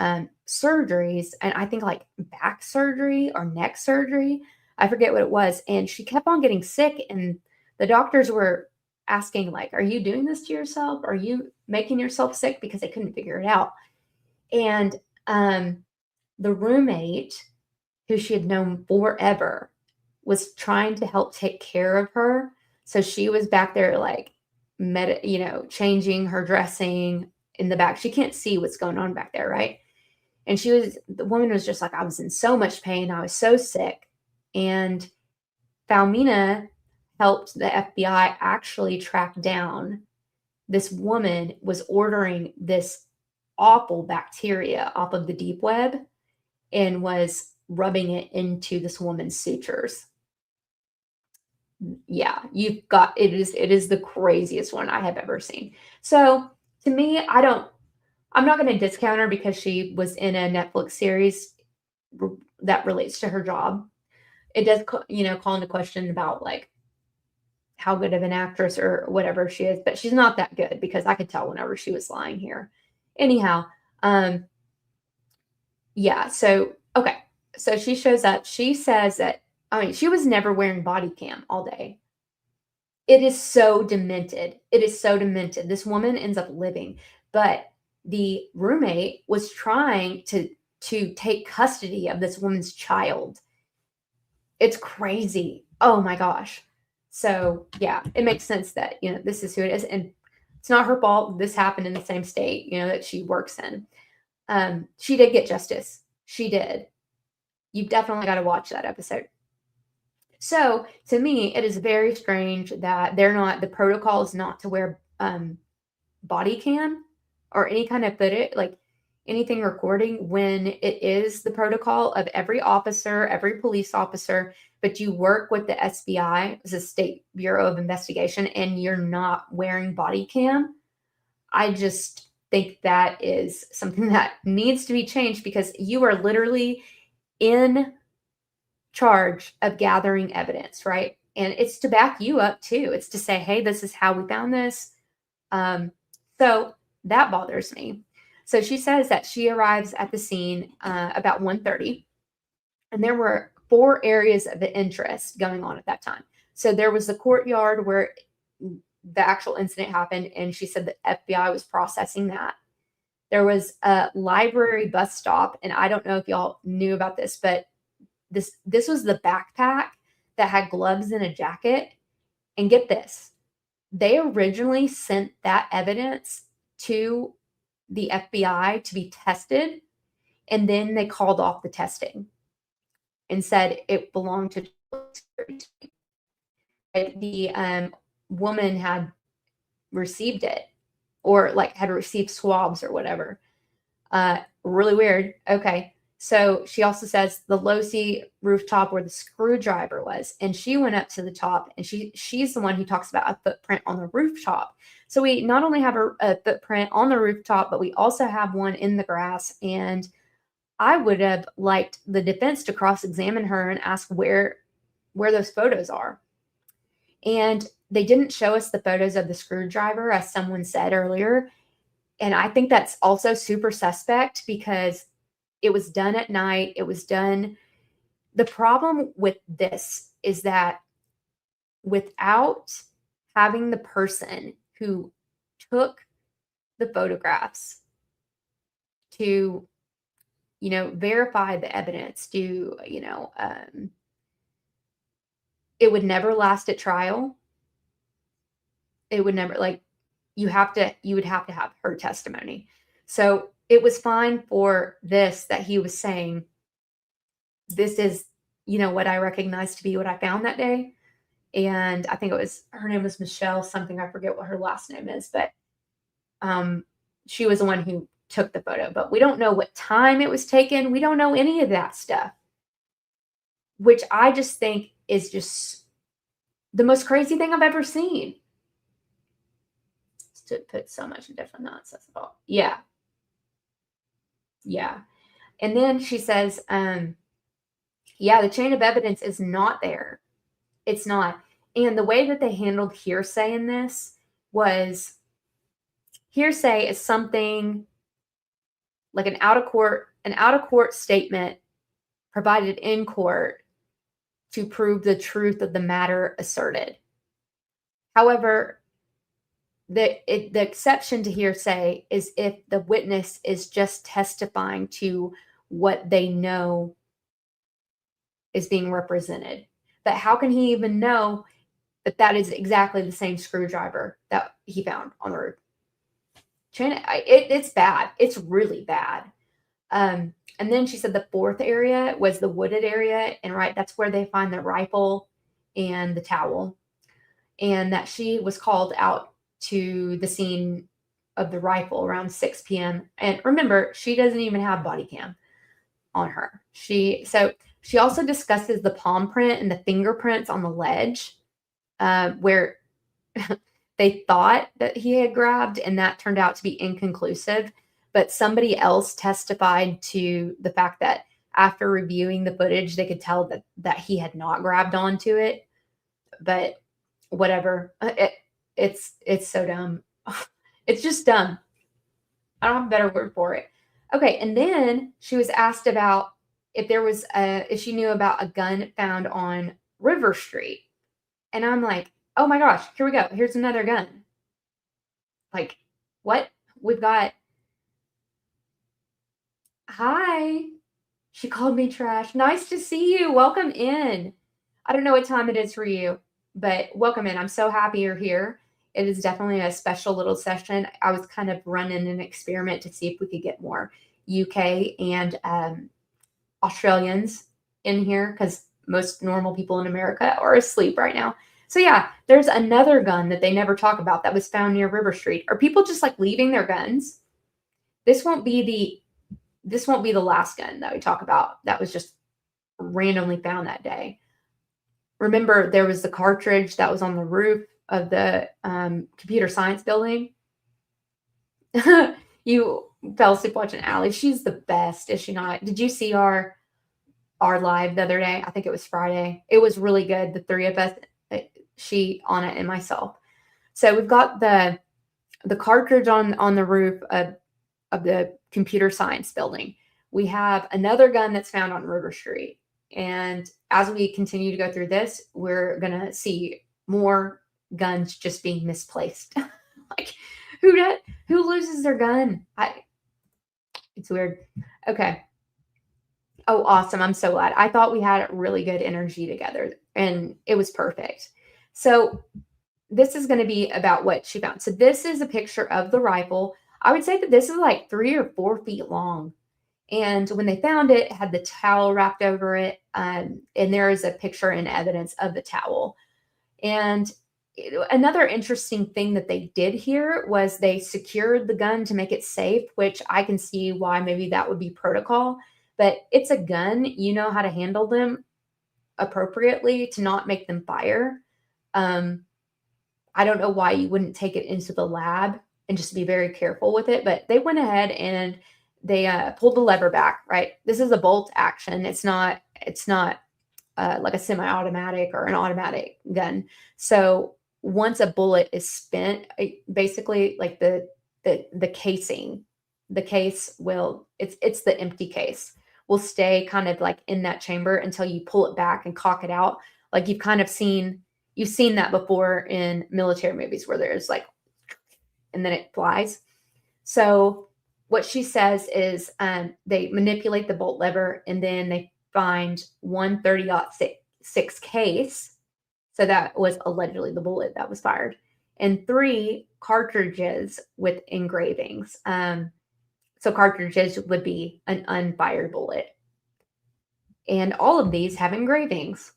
surgeries. And I think like back surgery or neck surgery. I forget what it was. And she kept on getting sick. And the doctors were asking, like, are you doing this to yourself? Are you making yourself sick? Because they couldn't figure it out. And the roommate, who she had known forever, was trying to help take care of her. So she was back there, like, changing her dressing in the back. She can't see what's going on back there, right? And the woman was just like, I was in so much pain. I was so sick. And Faumina helped the FBI actually track down this woman was ordering this awful bacteria off of the deep web and was rubbing it into this woman's sutures. Yeah, you've got it is the craziest one I have ever seen. So to me, I'm not going to discount her because she was in a Netflix series that relates to her job. It does, call into question about like how good of an actress or whatever she is, but she's not that good because I could tell whenever she was lying here. Anyhow, yeah, so okay. So she shows up. She says that, she was never wearing body cam all day. It is so demented. It is so demented. This woman ends up living, but the roommate was trying to take custody of this woman's child. It's crazy. Oh my gosh. So yeah, it makes sense that, this is who it is. And it's not her fault. This happened in the same state, that she works in. She did get justice. She did. You've definitely got to watch that episode. So to me, it is very strange that the protocol is not to wear body cam or any kind of footage, like anything recording, when it is the protocol of every officer, every police officer, but you work with the SBI, the State Bureau of Investigation, and you're not wearing body cam. I just think that is something that needs to be changed because you are literally in charge of gathering evidence, right? And it's to back you up too. It's to say, hey, this is how we found this. So that bothers me. So she says that she arrives at the scene about 1:30, and there were 4 areas of interest going on at that time. So there was the courtyard where the actual incident happened, and she said the FBI was processing that. There was a library bus stop, and I don't know if y'all knew about this, but this was the backpack that had gloves and a jacket. And get this, they originally sent that evidence to the FBI to be tested, and then they called off the testing and said it belonged to the woman had received it, or like had received swabs or whatever. Really weird. Okay. So she also says the low-C rooftop where the screwdriver was, and she went up to the top, and she's the one who talks about a footprint on the rooftop. So we not only have a footprint on the rooftop, but we also have one in the grass. And I would have liked the defense to cross-examine her and ask where those photos are. And they didn't show us the photos of the screwdriver, as someone said earlier. And I think that's also super suspect because it was done at night. It was done. The problem with this is that without having the person who took the photographs to, verify the evidence, it would never last at trial. It would never, you would have to have her testimony. So it was fine for this, that he was saying, this is, what I recognize to be what I found that day. And I think her name was Michelle something. I forget what her last name is, but she was the one who took the photo, but we don't know what time it was taken. We don't know any of that stuff, which I just think is just the most crazy thing I've ever seen. To put so much different nonsense at all. Yeah. Yeah. And then she says, the chain of evidence is not there. It's not. And the way that they handled hearsay in this was, hearsay is something like an out of court statement provided in court to prove the truth of the matter asserted. However, the exception to hearsay is if the witness is just testifying to what they know is being represented. But how can he even know that that is exactly the same screwdriver that he found on the roof? It's bad. It's really bad. And then she said the 4th area was the wooded area, and that's where they find the rifle and the towel. and that she was called out to the scene of the rifle around 6 p.m. And remember, she doesn't even have body cam on her. She also discusses the palm print and the fingerprints on the ledge where they thought that he had grabbed, and that turned out to be inconclusive. But somebody else testified to the fact that after reviewing the footage, they could tell that he had not grabbed onto it. But whatever, it's so dumb. It's just dumb. I don't have a better word for it. Okay, and then she was asked about if she knew about a gun found on River Street. And I'm like, oh my gosh, here we go. Here's another gun. Like, what? We've got, hi. She called me trash. Nice to see you. Welcome in. I don't know what time it is for you, but welcome in. I'm so happy you're here. It is definitely a special little session. I was kind of running an experiment to see if we could get more UK and Australians in here because most normal people in America are asleep right now. So yeah, there's another gun that they never talk about that was found near River Street. Are people just like leaving their guns? This won't be the last gun that we talk about that was just randomly found that day. Remember, there was the cartridge that was on the roof of the computer science building. You fell asleep watching Allie. She's the best, is she not? Did you see our live the other day? I think it was Friday. It was really good. The three of us, she, Anna, and myself. So we've got the cartridge on the roof of the computer science building. We have another gun that's found on River Street. And as we continue to go through this, we're going to see more guns just being misplaced. Like, who loses their gun? It's weird. Okay. Oh, awesome. I'm so glad. I thought we had really good energy together and it was perfect. So this is going to be about what she found. So this is a picture of the rifle. I would say that this is like 3 or 4 feet long. And when they found it, it had the towel wrapped over it. And there is a picture and evidence of the towel. And another interesting thing that they did here was they secured the gun to make it safe, which I can see why maybe that would be protocol. But it's a gun. You know how to handle them appropriately to not make them fire. I don't know why you wouldn't take it into the lab and just be very careful with it. But they went ahead and they pulled the lever back, right? This is a bolt action. It's not like a semi-automatic or an automatic gun. So once a bullet is spent, basically like the casing, the case will, it's the empty case, will stay kind of like in that chamber until you pull it back and cock it out. Like you've seen that before in military movies where there's like, and then it flies. So what she says is they manipulate the bolt lever and then they find 130-06 case. So that was allegedly the bullet that was fired. And 3 cartridges with engravings. So cartridges would be an unfired bullet. And all of these have engravings.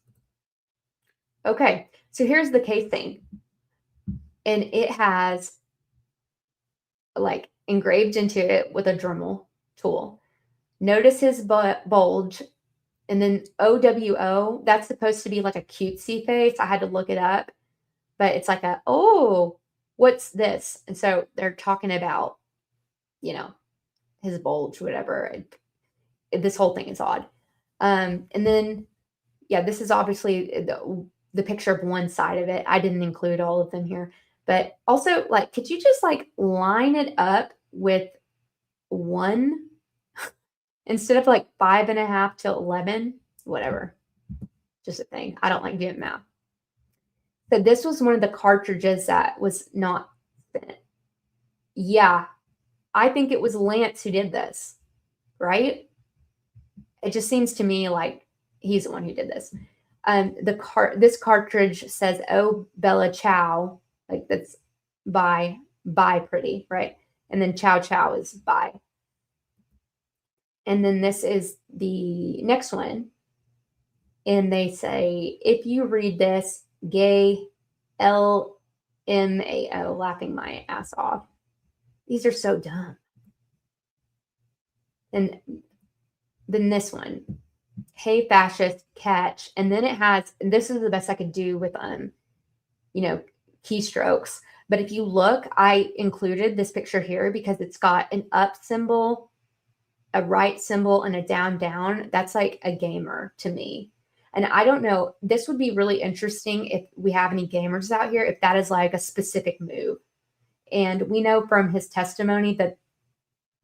Okay, so here's the casing. And it has like engraved into it with a Dremel tool. Notice his bulge. And then OWO, that's supposed to be like a cutesy face. I had to look it up. But it's like oh, what's this? And so they're talking about, his bulge, whatever. This whole thing is odd. And then, yeah, this is obviously the picture of one side of it. I didn't include all of them here. But also, like, could you just, like, line it up with 1 instead of, like, 5.5 to 11? Whatever. Just a thing. I don't like doing math. So this was one of the cartridges that was not spent. Yeah, I think it was Lance who did this, right? It just seems to me like he's the one who did this. This cartridge says, "Oh, Bella Ciao," like that's bye pretty, right? And then Chow Chow is bye. And then this is the next one. And they say, if you read this, gay LMAO, laughing my ass off. These are so dumb. And then this one, hey fascist, catch. And then it has, and this is the best I could do with keystrokes. But if you look, I included this picture here because it's got an up symbol, a right symbol, and a down. That's like a gamer to me. And I don't know, this would be really interesting if we have any gamers out here, if that is like a specific move. And we know from his testimony that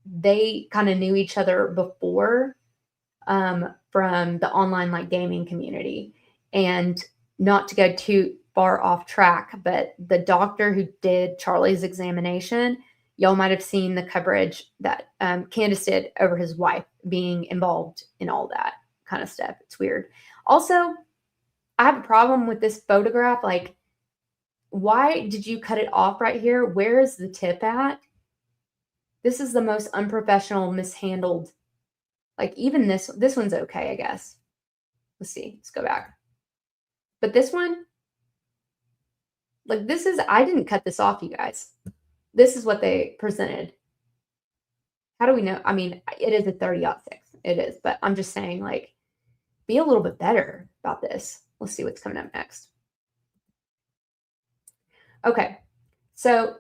they kind of knew each other before, from the online like gaming community. And not to go too far off track, but the doctor who did Charlie's examination, y'all might have seen the coverage that Candace did over his wife being involved in all that kind of stuff. It's weird. Also, I have a problem with this photograph. Like, why did you cut it off right here? Where is the tip at? This is the most unprofessional, mishandled. Like, even this one's okay, I guess. Let's see. Let's go back. But this one, like, this is, I didn't cut this off, you guys. This is what they presented. How do we know? I mean, it is a 30-06. It is. But I'm just saying, like, be a little bit better about this. Let's see what's coming up next. Okay. So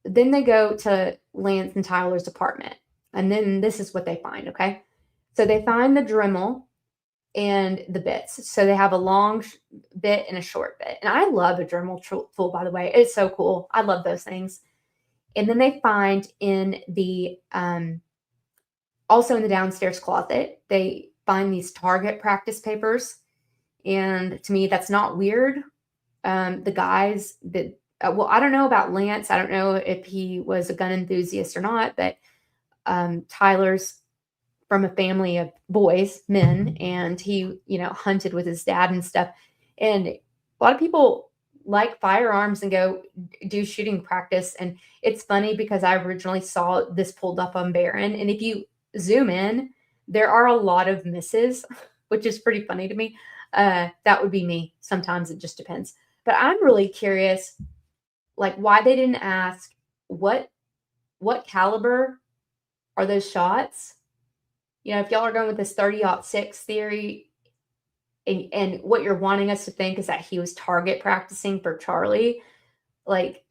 then they go to Lance and Tyler's apartment. And then this is what they find, okay? So they find the Dremel and the bits. So they have a long bit and a short bit. And I love a Dremel tool, by the way. It's so cool. I love those things. And then they find in the, also in the downstairs closet, they find these Target practice papers. And to me, that's not weird. The guys that, well, I don't know about Lance. I don't know if he was a gun enthusiast or not, but Tyler's from a family of boys, men, and he, hunted with his dad and stuff. And a lot of people like firearms and go do shooting practice. And it's funny because I originally saw this pulled up on Barron. And if you zoom in, there are a lot of misses, which is pretty funny to me. That would be me. Sometimes it just depends. But I'm really curious, like, why they didn't ask what caliber are those shots? If y'all are going with this 30-06 theory, and what you're wanting us to think is that he was target practicing for Charlie, like,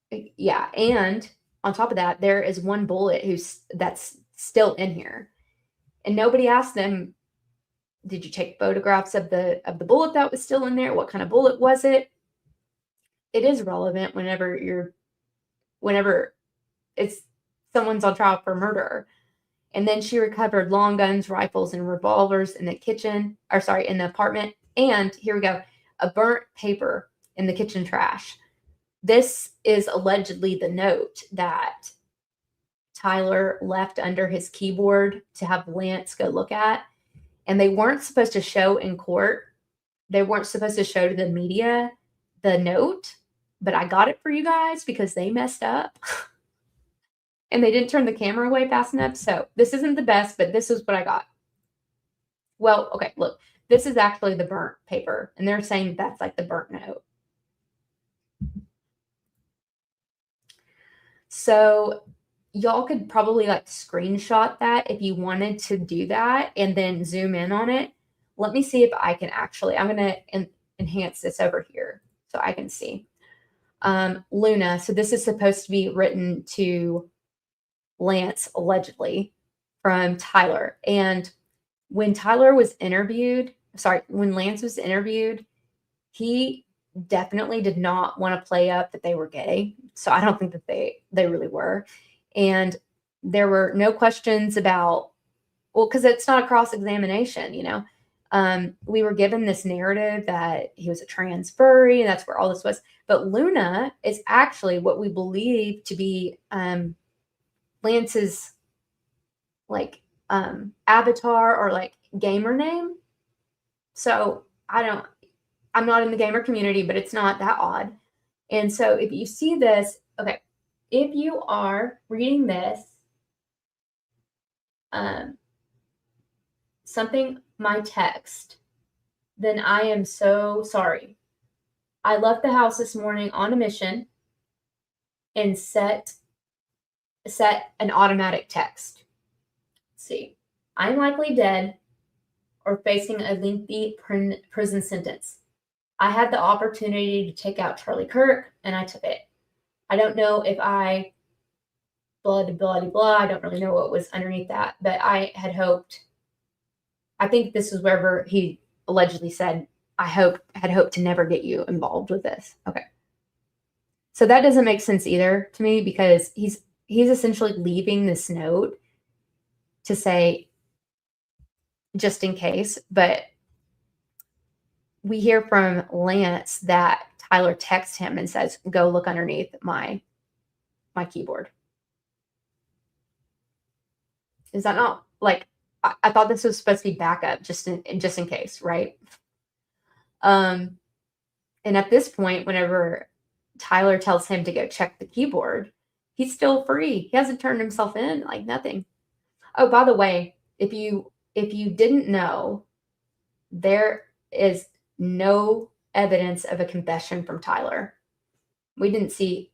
yeah. And on top of that, there is one bullet that's still in here, and nobody asked them, did you take photographs of the bullet that was still in there? What kind of bullet was it? It is relevant whenever it's someone's on trial for murder. And then she recovered long guns, rifles, and revolvers in the in the apartment. And here we go, a burnt paper in the kitchen trash. This is allegedly the note that Tyler left under his keyboard to have Lance go look at. And they weren't supposed to show in court. They weren't supposed to show to the media the note, but I got it for you guys because they messed up. And they didn't turn the camera away fast enough. So this isn't the best, but this is what I got. Well, okay, look, this is actually the burnt paper. And they're saying that's like the burnt note. So y'all could probably like screenshot that if you wanted to do that and then zoom in on it. Let me see if I can actually, I'm going to enhance this over here so I can see. Luna. So this is supposed to be written to Lance, allegedly, from Tyler. And when Lance was interviewed, he definitely did not want to play up that they were gay. So I don't think that they really were. And there were no questions about, well, because it's not a cross-examination, we were given this narrative that he was a trans furry, and that's where all this was. But Luna is actually what we believe to be Lance's like avatar or like gamer name. So I'm not in the gamer community, but it's not that odd. And so if you see this, okay, if you are reading this, my text, then I am so sorry. I left the house this morning on a mission and set an automatic text. Let's see. I'm likely dead or facing a lengthy prison sentence. I had the opportunity to take out Charlie Kirk, and I took it. I don't know if I blah, blah, blah. I don't really know what was underneath that, but I had hoped. I think this is wherever he allegedly said, had hoped to never get you involved with this. Okay. So that doesn't make sense either to me, because he's essentially leaving this note to say, just in case. But we hear from Lance that Tyler texts him and says, go look underneath my keyboard. Is that not like, I thought this was supposed to be backup just in case, right? And at this point, whenever Tyler tells him to go check the keyboard, he's still free. He hasn't turned himself in, like nothing. Oh, by the way, if you didn't know, there is no evidence of a confession from Tyler. We didn't see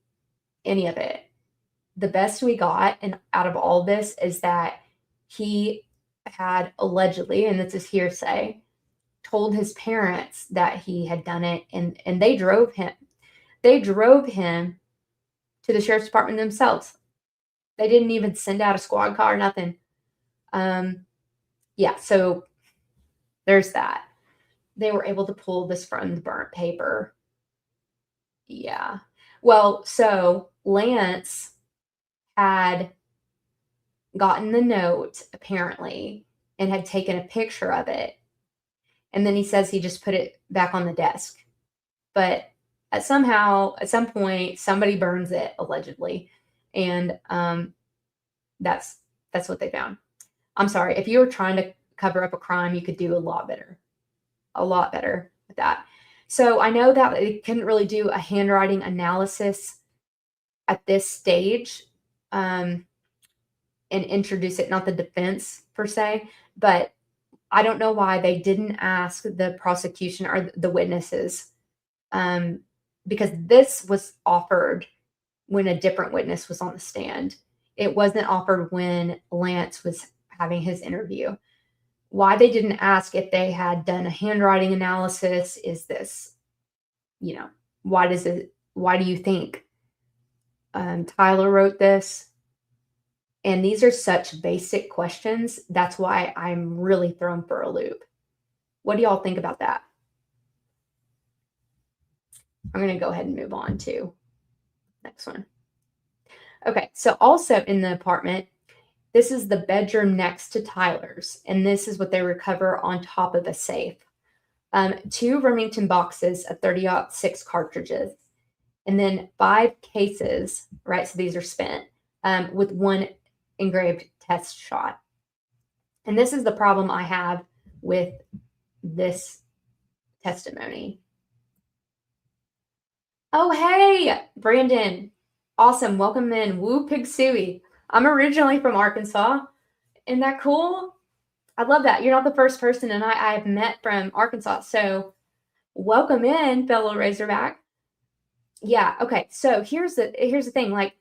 any of it. The best we got and out of all this is that he had allegedly, and this is hearsay, told his parents that he had done it, and they drove him. They drove him to the sheriff's department themselves. They didn't even send out a squad car, nothing. Yeah, so there's that. They were able to pull this from the burnt paper. Yeah. Well, so Lance had gotten the note, apparently, and had taken a picture of it. And then he says he just put it back on the desk. But at some point, somebody burns it, allegedly. And that's what they found. I'm sorry. If you were trying to cover up a crime, you could do a lot better with that. So I know that they couldn't really do a handwriting analysis at this stage and introduce it, not the defense per se, but I don't know why they didn't ask the prosecution or the witnesses, because this was offered when a different witness was on the stand. It wasn't offered when Lance was having his interview. Why they didn't ask if they had done a handwriting analysis is this, why do you think Tyler wrote this? And these are such basic questions. That's why I'm really thrown for a loop. What do y'all think about that? I'm going to go ahead and move on to next one. Okay, so also in the apartment, this is the bedroom next to Tyler's, and this is what they recover on top of a safe. 2 Remington boxes of 30-06 cartridges, and then 5 cases, right? So these are spent, with 1 engraved test shot. And this is the problem I have with this testimony. Oh, hey, Brandon. Awesome. Welcome in. Woo Pig Suey. I'm originally from Arkansas. Isn't that cool? I love that. You're not the first person and I have met from Arkansas. So welcome in, fellow Razorback. Yeah. Okay. So here's the thing. Like,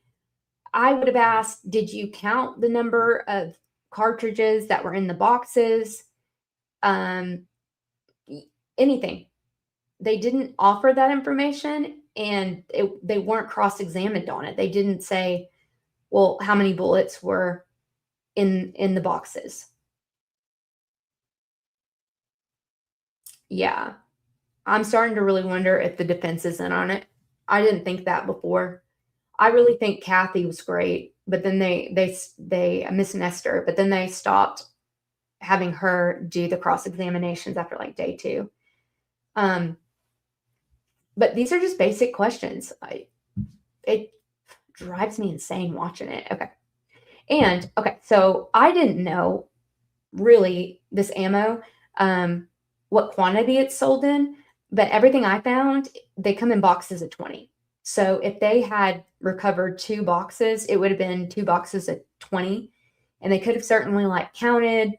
I would have asked, did you count the number of cartridges that were in the boxes? Anything. They didn't offer that information, and they weren't cross-examined on it. They didn't say, well, how many bullets were in the boxes? Yeah. I'm starting to really wonder if the defense is in on it. I didn't think that before. I really think Kathy was great, but then they Miss Nestor, but then they stopped having her do the cross-examinations after like day 2. But these are just basic questions. It drives me insane watching it. Okay. So I didn't know really this ammo, what quantity it's sold in, but everything I found, they come in boxes of 20. So if they had recovered 2 boxes, it would have been 2 boxes of 20. And they could have certainly like counted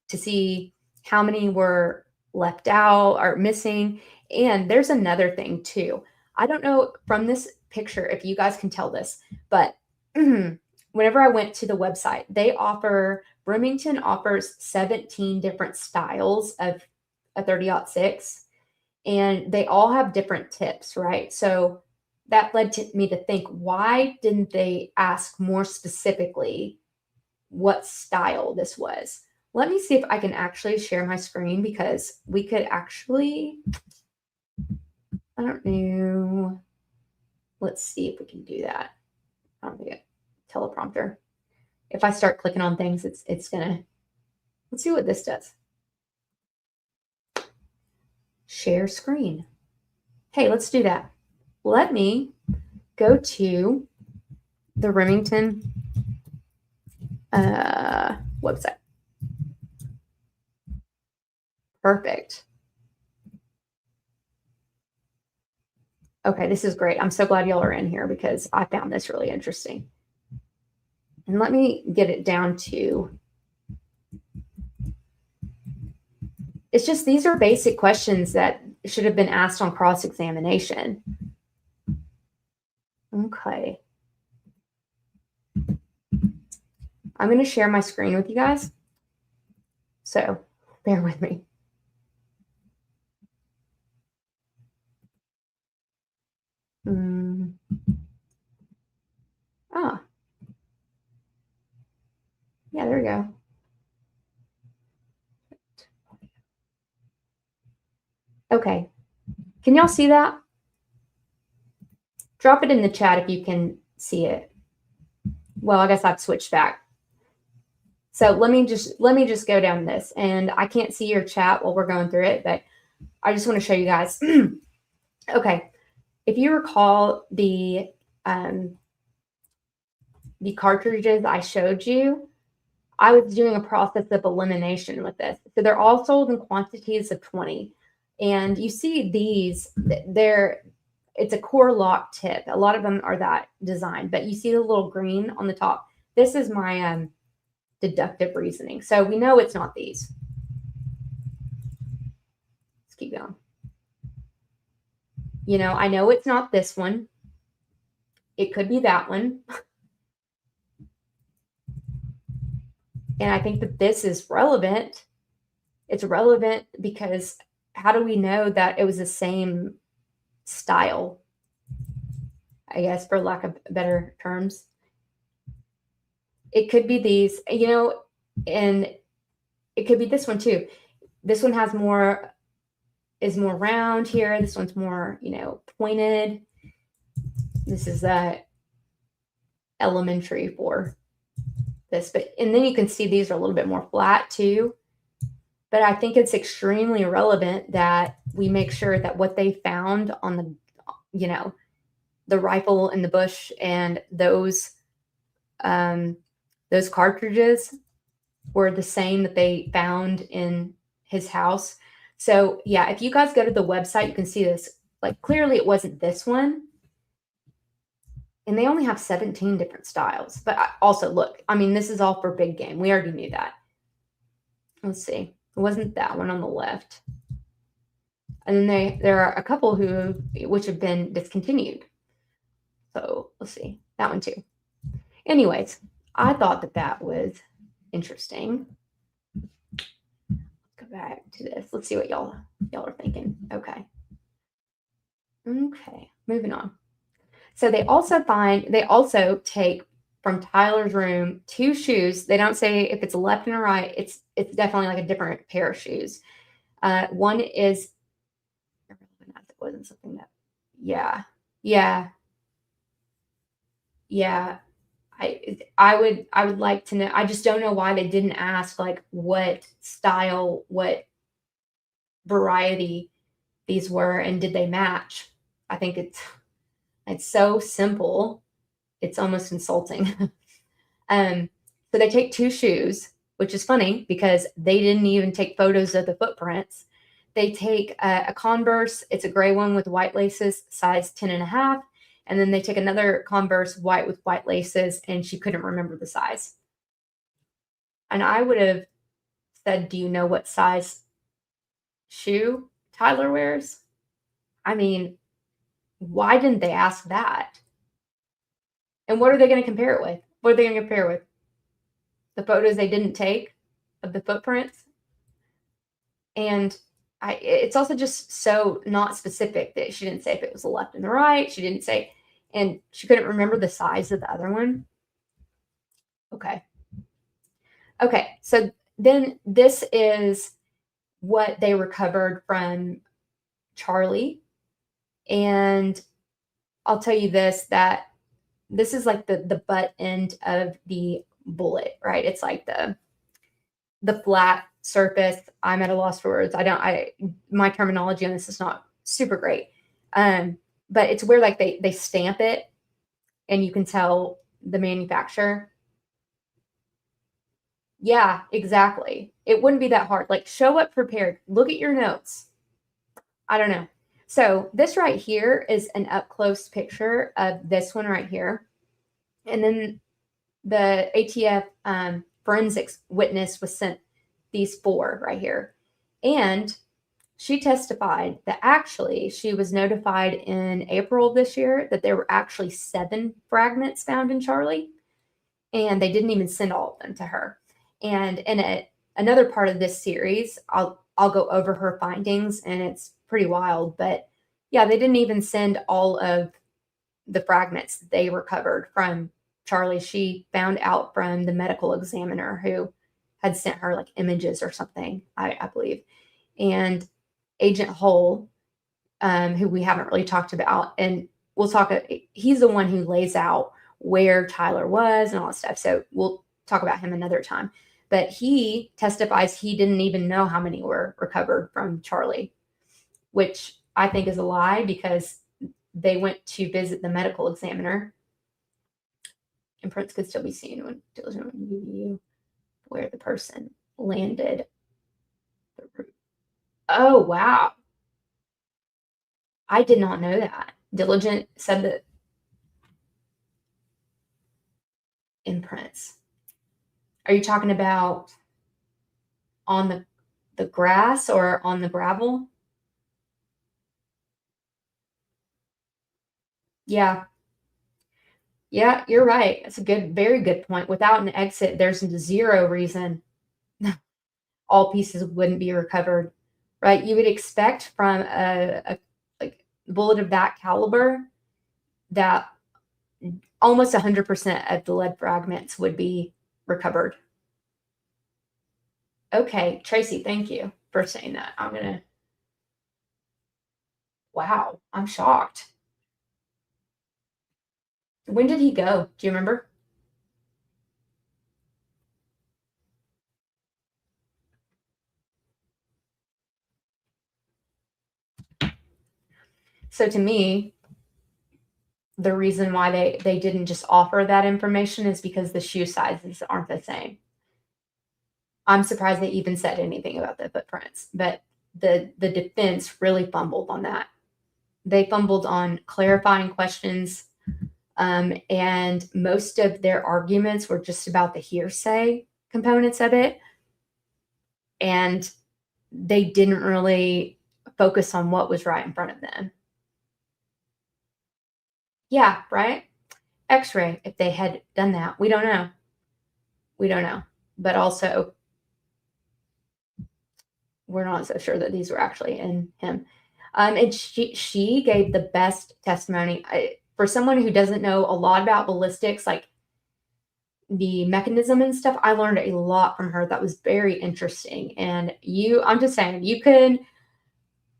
to see how many were left out or missing. And there's another thing too. I don't know from this picture if you guys can tell this, but whenever I went to the website, Remington offers 17 different styles of a 30-06, and they all have different tips, right? So that led me to think, why didn't they ask more specifically what style this was? Let me see if I can actually share my screen, because we could actually, I don't know. Let's see if we can do that. I don't think it, teleprompter. If I start clicking on things, it's gonna, let's see what this does. Share screen. Hey, let's do that. Let me go to the Remington website. Perfect. Okay, this is great. I'm so glad y'all are in here, because I found this really interesting. And let me get it down to, it's just, these are basic questions that should have been asked on cross-examination. Okay. I'm going to share my screen with you guys, so bear with me. Ah. Yeah, there we go. Okay. Can y'all see that? Drop it in the chat if you can see it. Well, I guess I've switched back. So let me just go down this, and I can't see your chat while we're going through it, but I just want to show you guys. Okay. If you recall the cartridges I showed you, I was doing a process of elimination with this. So they're all sold in quantities of 20. And you see these, it's a core lock tip. A lot of them are that design, but you see the little green on the top. This is my deductive reasoning. So we know it's not these. Let's keep going. You know, I know it's not this one. It could be that one. And I think that this is relevant. It's relevant because how do we know that it was the same style? I guess, for lack of better terms. It could be these, you know, and it could be this one too. This one is more round here. This one's more, you know, pointed. This is elementary for this, and then you can see these are a little bit more flat too. But I think it's extremely relevant that we make sure that what they found on the, you know, the rifle in the bush and those cartridges were the same that they found in his house. So yeah, if you guys go to the website, you can see this. Like, clearly it wasn't this one. And they only have 17 different styles. But also, look, I mean, this is all for big game. We already knew that. Let's see. It wasn't that one on the left. And then there are a couple which have been discontinued. So let's see. That one too. Anyways, I thought that was interesting. Let's go back to this. Let's see what y'all are thinking. Okay, moving on. So they also take from Tyler's room 2 shoes. They don't say if it's a left and a right. It's definitely like a different pair of shoes. One is, it wasn't something that, yeah. I would like to know. I just don't know why they didn't ask like what style, what variety these were, and did they match. I think it's so simple. It's almost insulting. So they take 2 shoes, which is funny because they didn't even take photos of the footprints. They take a Converse. It's a gray one with white laces, size 10.5. And then they take another Converse white with white laces, and she couldn't remember the size. And I would have said, do you know what size shoe Tyler wears? I mean, why didn't they ask that? And what are they going to compare it with? What are they going to compare with? The photos they didn't take of the footprints? And it's also just so not specific that she didn't say if it was the left and the right. She didn't say, and she couldn't remember the size of the other one. Okay. Okay. So then this is what they recovered from Charlie. And I'll tell you this, that this is like the butt end of the bullet, right? It's like the flat surface. I'm at a loss for words. My terminology on this is not super great. But it's where like they stamp it and you can tell the manufacturer. Yeah, exactly. It wouldn't be that hard. Like, show up prepared. Look at your notes. I don't know. So this right here is an up close picture of this one right here. And then the ATF forensics witness was sent these 4 right here. And she testified that actually she was notified in April of this year that there were actually 7 fragments found in Charlie. And they didn't even send all of them to her. And in another part of this series, I'll go over her findings, and it's pretty wild. But yeah, they didn't even send all of the fragments they recovered from Charlie. She found out from the medical examiner who had sent her like images or something, I believe. And Agent Hull, who we haven't really talked about, and we'll talk, he's the one who lays out where Tyler was and all that stuff. So we'll talk about him another time. But he testifies he didn't even know how many were recovered from Charlie, which I think is a lie because they went to visit the medical examiner. Imprints could still be seen when diligent UVU where the person landed. Oh, wow. I did not know that. Diligent said that imprints. Are you talking about on the grass or on the gravel? Yeah. Yeah, you're right. That's a very good point. Without an exit, there's 0 reason all pieces wouldn't be recovered, right? You would expect from a like bullet of that caliber that almost 100% of the lead fragments would be recovered. Okay, Tracy, thank you for saying that. Wow, I'm shocked. When did he go? Do you remember? So to me, the reason why they didn't just offer that information is because the shoe sizes aren't the same. I'm surprised they even said anything about the footprints, but the defense really fumbled on that. They fumbled on clarifying questions, and most of their arguments were just about the hearsay components of it, and they didn't really focus on what was right in front of them. Yeah, right? X-ray, if they had done that. We don't know. We don't know. But also, we're not so sure that these were actually in him. And she gave the best testimony. For someone who doesn't know a lot about ballistics, like the mechanism and stuff, I learned a lot from her that was very interesting. And I'm just saying, you could,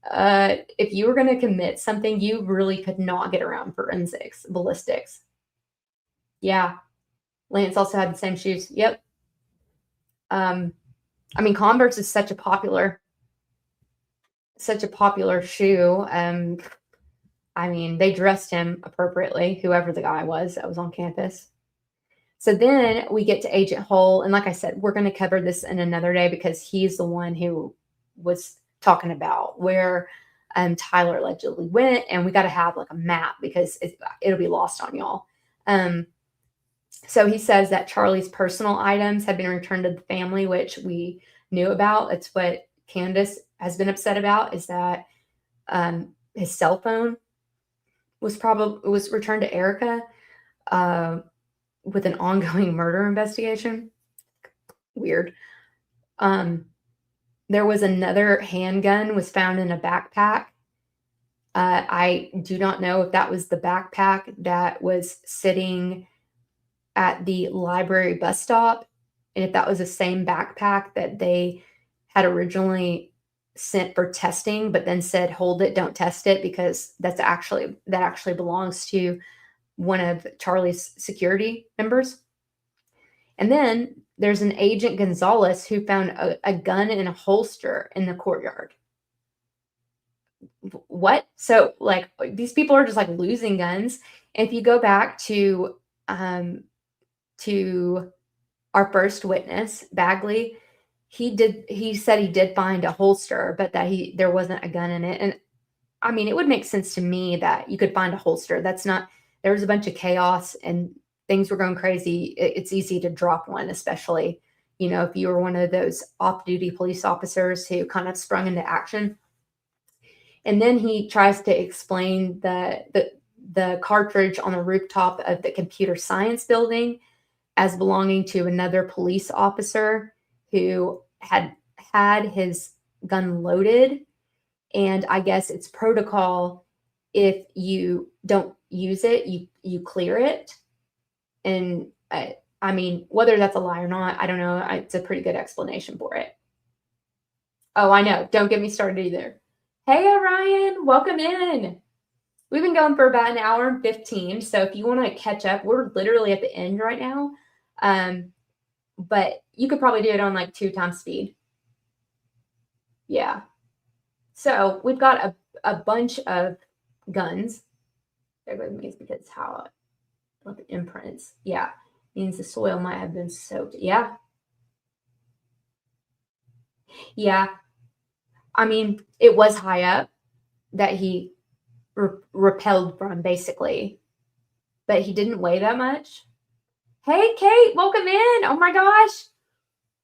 if you were going to commit something, you really could not get around forensics, ballistics. Yeah. Lance also had the same shoes. Yep. I mean, Converse is such a popular shoe. I mean, they dressed him appropriately, whoever the guy was that was on campus. So then we get to Agent Hull. And like I said, we're going to cover this in another day because he's the one who was talking about where Tyler allegedly went. And we got to have like a map because it'll be lost on y'all. So he says that Charlie's personal items have been returned to the family, which we knew about. It's what Candace has been upset about, is that his cell phone was returned to Erica with an ongoing murder investigation. Weird. There was another handgun was found in a backpack. I do not know if that was the backpack that was sitting at the library bus stop, and if that was the same backpack that they had originally sent for testing, but then said, hold it, don't test it, because that actually belongs to one of Charlie's security members. And then there's an Agent Gonzalez who found a gun in a holster in the courtyard. What? So like these people are just like losing guns. And if you go back to our first witness, Bagley, he said he did find a holster, but that there wasn't a gun in it. And I mean, it would make sense to me that you could find a holster. There was a bunch of chaos and things were going crazy. It's easy to drop one, especially, if you were one of those off-duty police officers who kind of sprung into action. And then he tries to explain the cartridge on the rooftop of the computer science building as belonging to another police officer who had his gun loaded. And I guess it's protocol, if you don't use it, you clear it. And I mean, whether that's a lie or not, I don't know. It's a pretty good explanation for it. Oh, I know. Don't get me started either. Hey, Orion, welcome in. We've been going for about an hour and 15. So if you want to catch up, we're literally at the end right now. But you could probably do it on like 2 times speed. Yeah. So we've got a bunch of guns. Bear with me because the imprints. Yeah. Means the soil might have been soaked. Yeah. Yeah. I mean, it was high up that he repelled from, basically. But he didn't weigh that much. Hey, Kate, welcome in. Oh my gosh.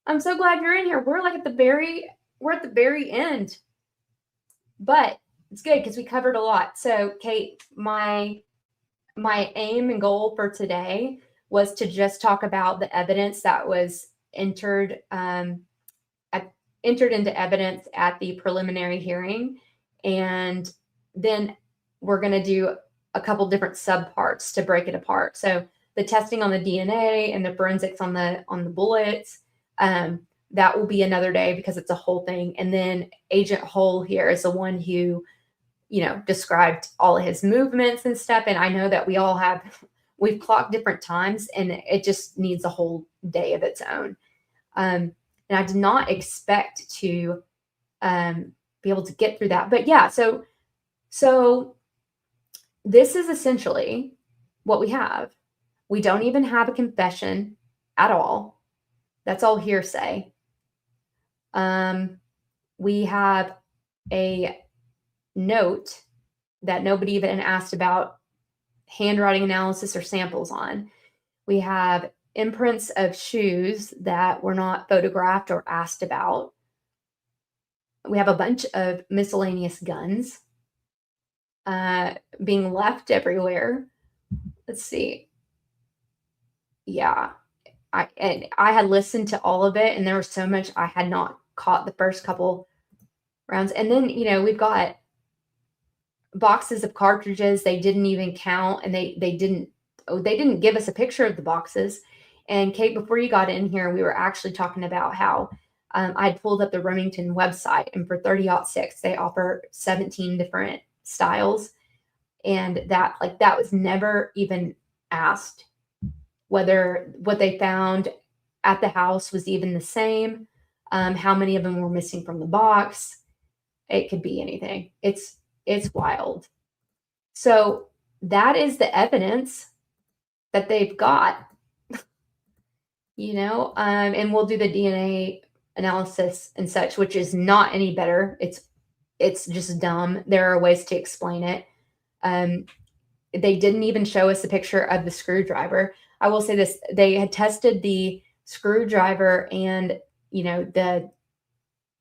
I'm so glad you're in here. We're at the very end. But it's good because we covered a lot. So, Kate, my aim and goal for today was to just talk about the evidence that was entered into evidence at the preliminary hearing. And then we're going to do a couple different subparts to break it apart. So the testing on the DNA and the forensics on the bullets, that will be another day because it's a whole thing. And then Agent Hull here is the one who, described all of his movements and stuff. And I know that we've clocked different times and it just needs a whole day of its own. And I did not expect to be able to get through that. But yeah, so this is essentially what we have. We don't even have a confession at all. That's all hearsay. We have a note that nobody even asked about handwriting analysis or samples on. We have imprints of shoes that were not photographed or asked about. We have a bunch of miscellaneous guns being left everywhere. Let's see. Yeah. I had listened to all of it and there was so much I had not caught the first couple rounds. And then, we've got boxes of cartridges they didn't even count, and they didn't give us a picture of the boxes. And Kate, before you got in here, we were actually talking about how I had pulled up the Remington website, and for 30-06 they offer 17 different styles, and that was never even asked whether what they found at the house was even the same, how many of them were missing from the box. It could be anything. It's wild. So that is the evidence that they've got, and we'll do the DNA analysis and such, which is not any better. It's just dumb. There are ways to explain it. They didn't even show us a picture of the screwdriver. I will say this, they had tested the screwdriver and,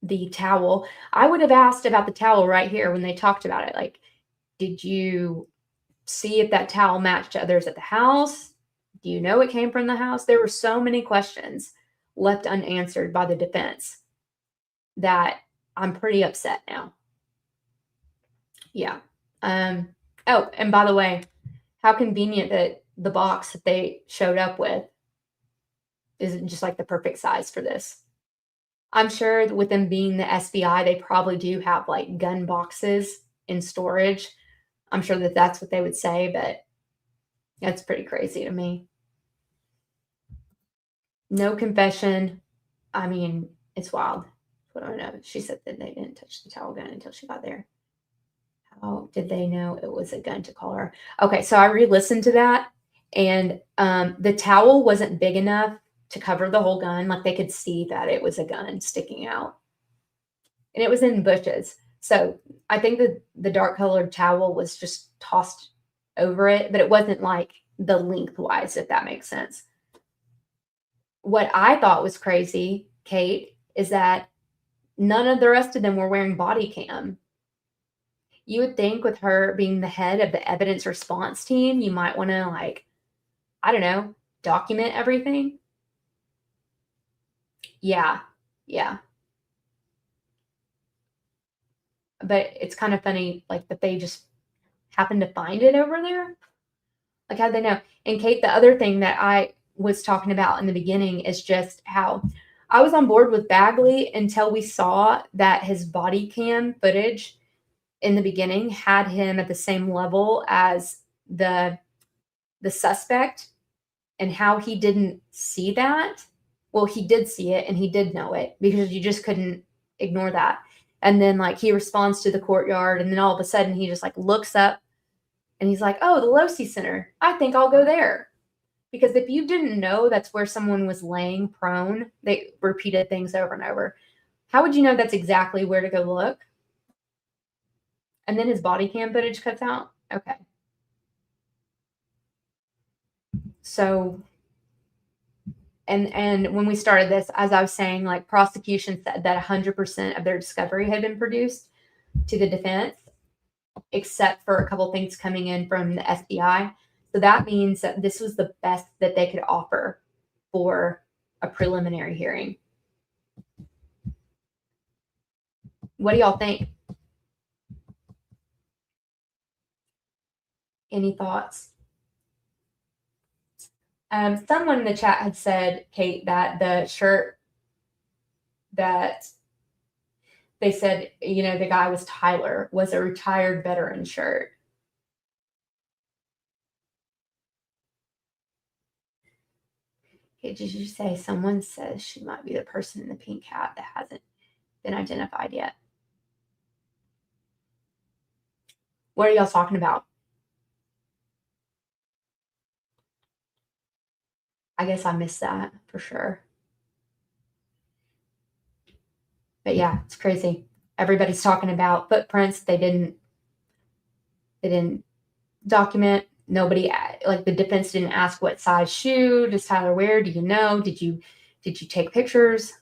the towel. I would have asked about the towel right here when they talked about it. Like, Did you see if that towel matched others at the house? Do you know it came from the house? There were so many questions left unanswered by the defense that I'm pretty upset now. Yeah. Oh, and by the way, how convenient that the box that they showed up with is just like the perfect size for this. I'm sure that with them being the SBI, they probably do have like gun boxes in storage. I'm sure that that's what they would say, but that's pretty crazy to me. No confession. I mean, it's wild. What do I know? She said that they didn't touch the towel gun until she got there. How did they know it was a gun to call her? Okay, so I re-listened to that, and the towel wasn't big enough to cover the whole gun. Like they could see that it was a gun sticking out, and it was in bushes. So I think that the dark colored towel was just tossed over it, but it wasn't like the lengthwise, if that makes sense. What I thought was crazy, Kate, is that none of the rest of them were wearing body cam. You would think with her being the head of the evidence response team, you might want to, like, I don't know, document everything. Yeah. But it's kind of funny, like, that they just happened to find it over there. Like, how'd they know? And Kate, the other thing that I was talking about in the beginning is just how I was on board with Bagley until we saw that his body cam footage in the beginning had him at the same level as the suspect, and how he didn't see that. Well, he did see it and he did know it because you just couldn't ignore that. And then like he responds to the courtyard, and then all of a sudden he just like looks up and he's like, "Oh, the Losi Center. I think I'll go there." Because if you didn't know that's where someone was laying prone, they repeated things over and over. How would you know that's exactly where to go look? And then his body cam footage cuts out. Okay. So, and when we started this, as I was saying, like prosecution said that 100% of their discovery had been produced to the defense, except for a couple things coming in from the FBI. So that means that this was the best that they could offer for a preliminary hearing. What do y'all think? Any thoughts? Someone in the chat had said, Kate, that the shirt that they said, you know, the guy was Tyler, was a retired veteran shirt. Okay, did you say someone says she might be the person in the pink hat that hasn't been identified yet? What are y'all talking about? I guess I missed that for sure. But yeah, it's crazy. Everybody's talking about footprints they didn't document. Nobody, like the defense didn't ask what size shoe does Tyler wear. Do you know? Did you take pictures?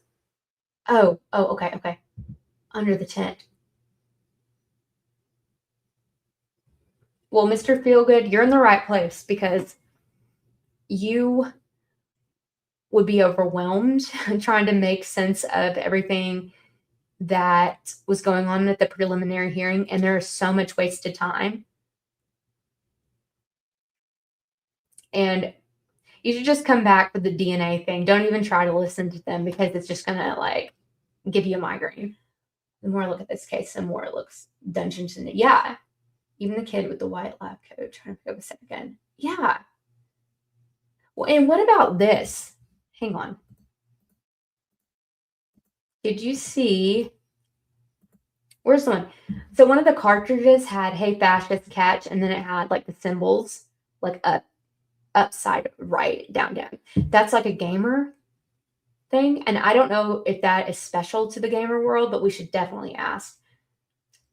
Oh, okay. Under the tent. Well, Mr. Feelgood, you're in the right place because you would be overwhelmed trying to make sense of everything that was going on at the preliminary hearing, and there is so much wasted time. And you should just come back with the DNA thing. Don't even try to listen to them because it's just gonna like give you a migraine. The more I look at this case, the more it looks Dungeons and yeah. Even the kid with the white lab coat trying to pick up a second. Yeah. Well, and what about this? Hang on. Did you see? Where's the one? So one of the cartridges had "Hey Fascist Catch," and then it had like the symbols like upside right down. That's like a gamer thing, and I don't know if that is special to the gamer world, but we should definitely ask.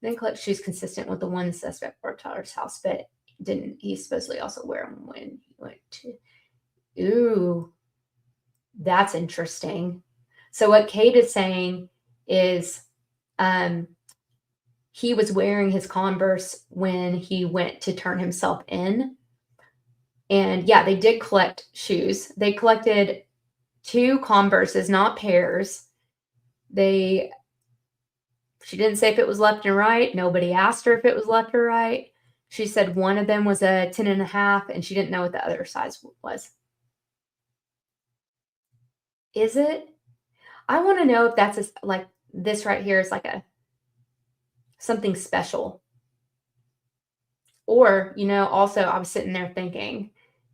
Then collect shoes consistent with the one suspect for Tyler's house, but didn't he supposedly also wear them when he went to? Ooh, that's interesting. So what Kate is saying is, he was wearing his Converse when he went to turn himself in. And yeah, they did collect shoes. They collected 2 Converses, not pairs. She didn't say if it was left and right. Nobody asked her if it was left or right. She said one of them was a 10.5, and she didn't know what the other size was. Is it? I want to know if that's like this right here is like something special. Or, also I was sitting there thinking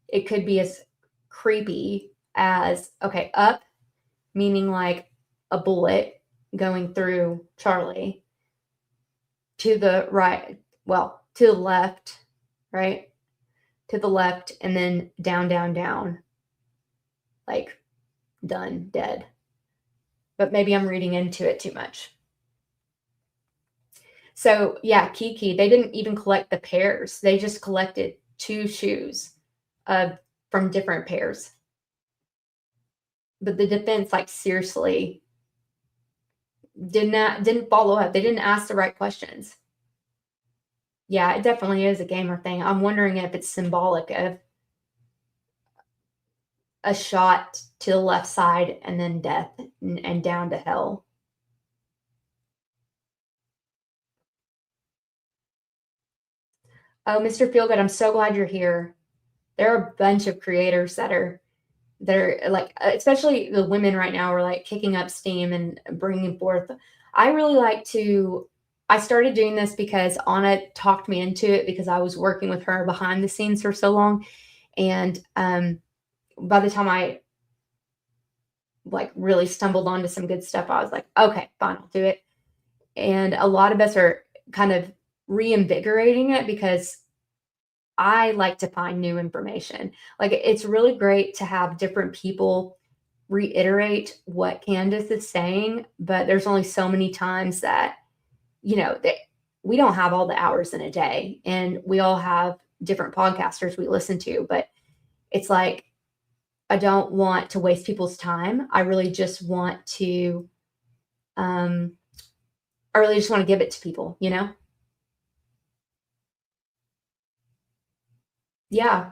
it could be as creepy as, okay, up, meaning like a bullet going through Charlie, to the right, well, to the left, right? To the left, and then down, down, down. Like, done, dead. But maybe I'm reading into it too much. So, yeah, Kiki, they didn't even collect the pairs. They just collected 2 shoes from different pairs. But the defense, like, seriously didn't follow up. They didn't ask the right questions. Yeah, it definitely is a gamer thing. I'm wondering if it's symbolic of a shot to the left side and then death and down to hell. Oh, Mr. Feelgood, I'm so glad you're here. There are a bunch of creators that are like, especially the women right now, are like kicking up steam and bringing forth. I really like to. I started doing this because Anna talked me into it because I was working with her behind the scenes for so long, and by the time I like really stumbled onto some good stuff, I was like, okay, fine, I'll do it. And a lot of us are kind of reinvigorating it because I like to find new information. Like, it's really great to have different people reiterate what Candace is saying, but there's only so many times that, that we don't have all the hours in a day, and we all have different podcasters we listen to, but it's like, I don't want to waste people's time. I really just want to, I really just want to give it to people, Yeah.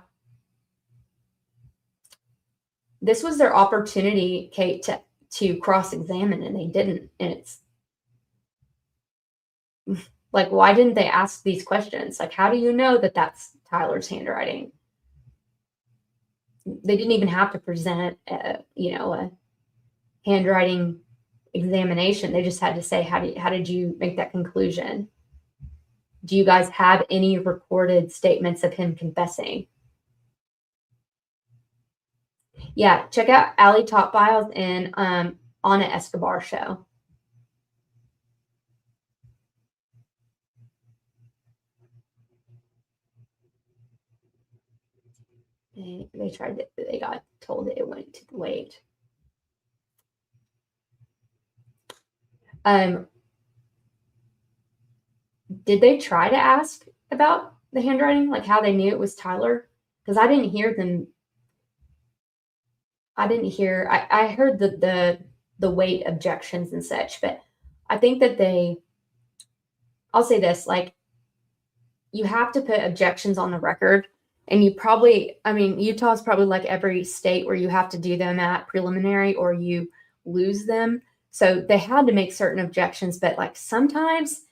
This was their opportunity, Kate, to cross-examine, and they didn't. And it's like, why didn't they ask these questions? Like, how do you know that that's Tyler's handwriting? They didn't even have to present a handwriting examination. They just had to say, how did you make that conclusion? Do you guys have any recorded statements of him confessing? Yeah, check out Allie Top Files and Anna Escobar show. They tried it. They got told it went to the weight. Did they try to ask about the handwriting, like how they knew it was Tyler? Because I didn't hear them. I didn't hear. I heard the weight objections and such, but I think that I'll say this, like, you have to put objections on the record, and Utah's probably like every state where you have to do them at preliminary or you lose them. So they had to make certain objections, but like sometimes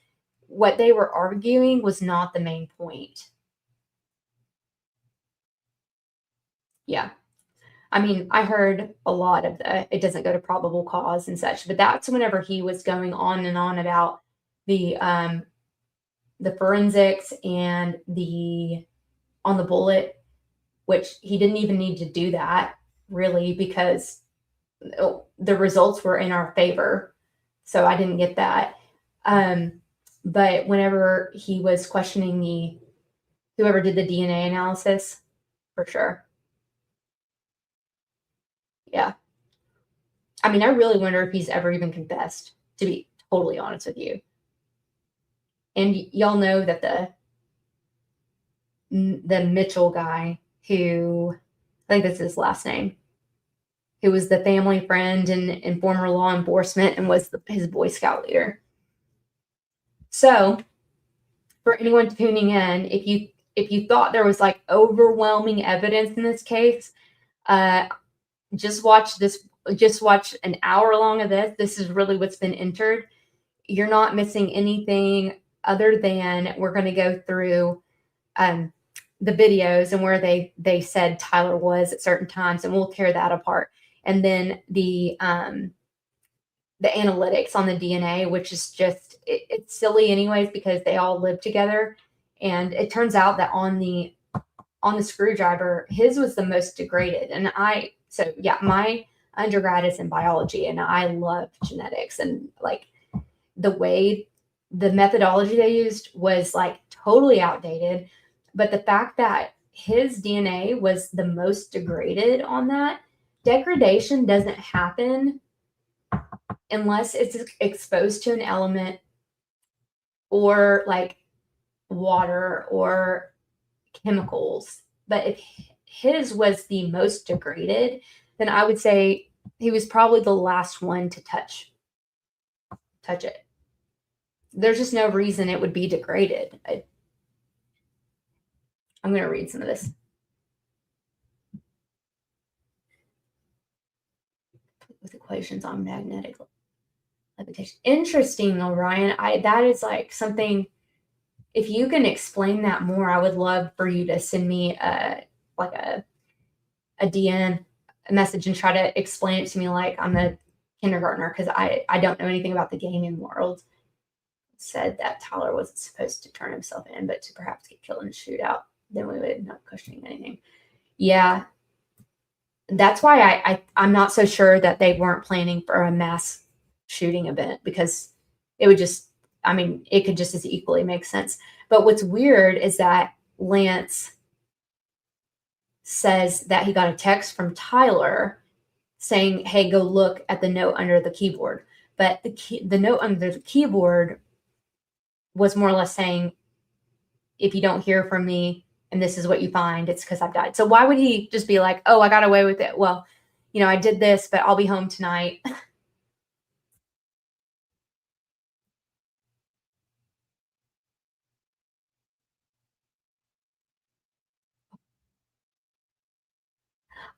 what they were arguing was not the main point. Yeah. I heard a lot of it doesn't go to probable cause and such, but that's whenever he was going on and on about the forensics and on the bullet, which he didn't even need to do that really because the results were in our favor. So I didn't get that. But whenever he was questioning whoever did the DNA analysis, for sure. Yeah. I really wonder if he's ever even confessed, to be totally honest with you. And y'all know that the Mitchell guy, who I think that's his last name, who was the family friend and former law enforcement and was his Boy Scout leader. So for anyone tuning in, if you thought there was like overwhelming evidence in this case, just watch this. Just watch an hour long of this. This is really what's been entered. You're not missing anything other than we're going to go through the videos and where they said Tyler was at certain times, and we'll tear that apart. And then the analytics on the DNA, which is just it's silly anyways because they all live together, and it turns out that on the screwdriver, his was the most degraded. And my undergrad is in biology, and I love genetics, and like the methodology they used was like totally outdated. But the fact that his DNA was the most degraded on that, degradation doesn't happen unless it's exposed to an element or like water or chemicals. But if his was the most degraded, then I would say he was probably the last one to touch it. There's just no reason it would be degraded. I'm going to read some of this. With equations on magnetic levitation. Interesting, Orion. That is like something. If you can explain that more, I would love for you to send me a DM message and try to explain it to me like I'm a kindergartner, because I don't know anything about the gaming world. Said that Tyler wasn't supposed to turn himself in, but to perhaps get killed in a shootout. Then we would not questioning anything. Yeah. That's why I'm not so sure that they weren't planning for a mass shooting event, because it would just, it could just as equally make sense. But what's weird is that Lance says that he got a text from Tyler saying, hey, go look at the note under the keyboard. But the note under the keyboard was more or less saying, if you don't hear from me and this is what you find, it's because I've died. So why would he just be like, oh, I got away with it? Well, I did this, but I'll be home tonight.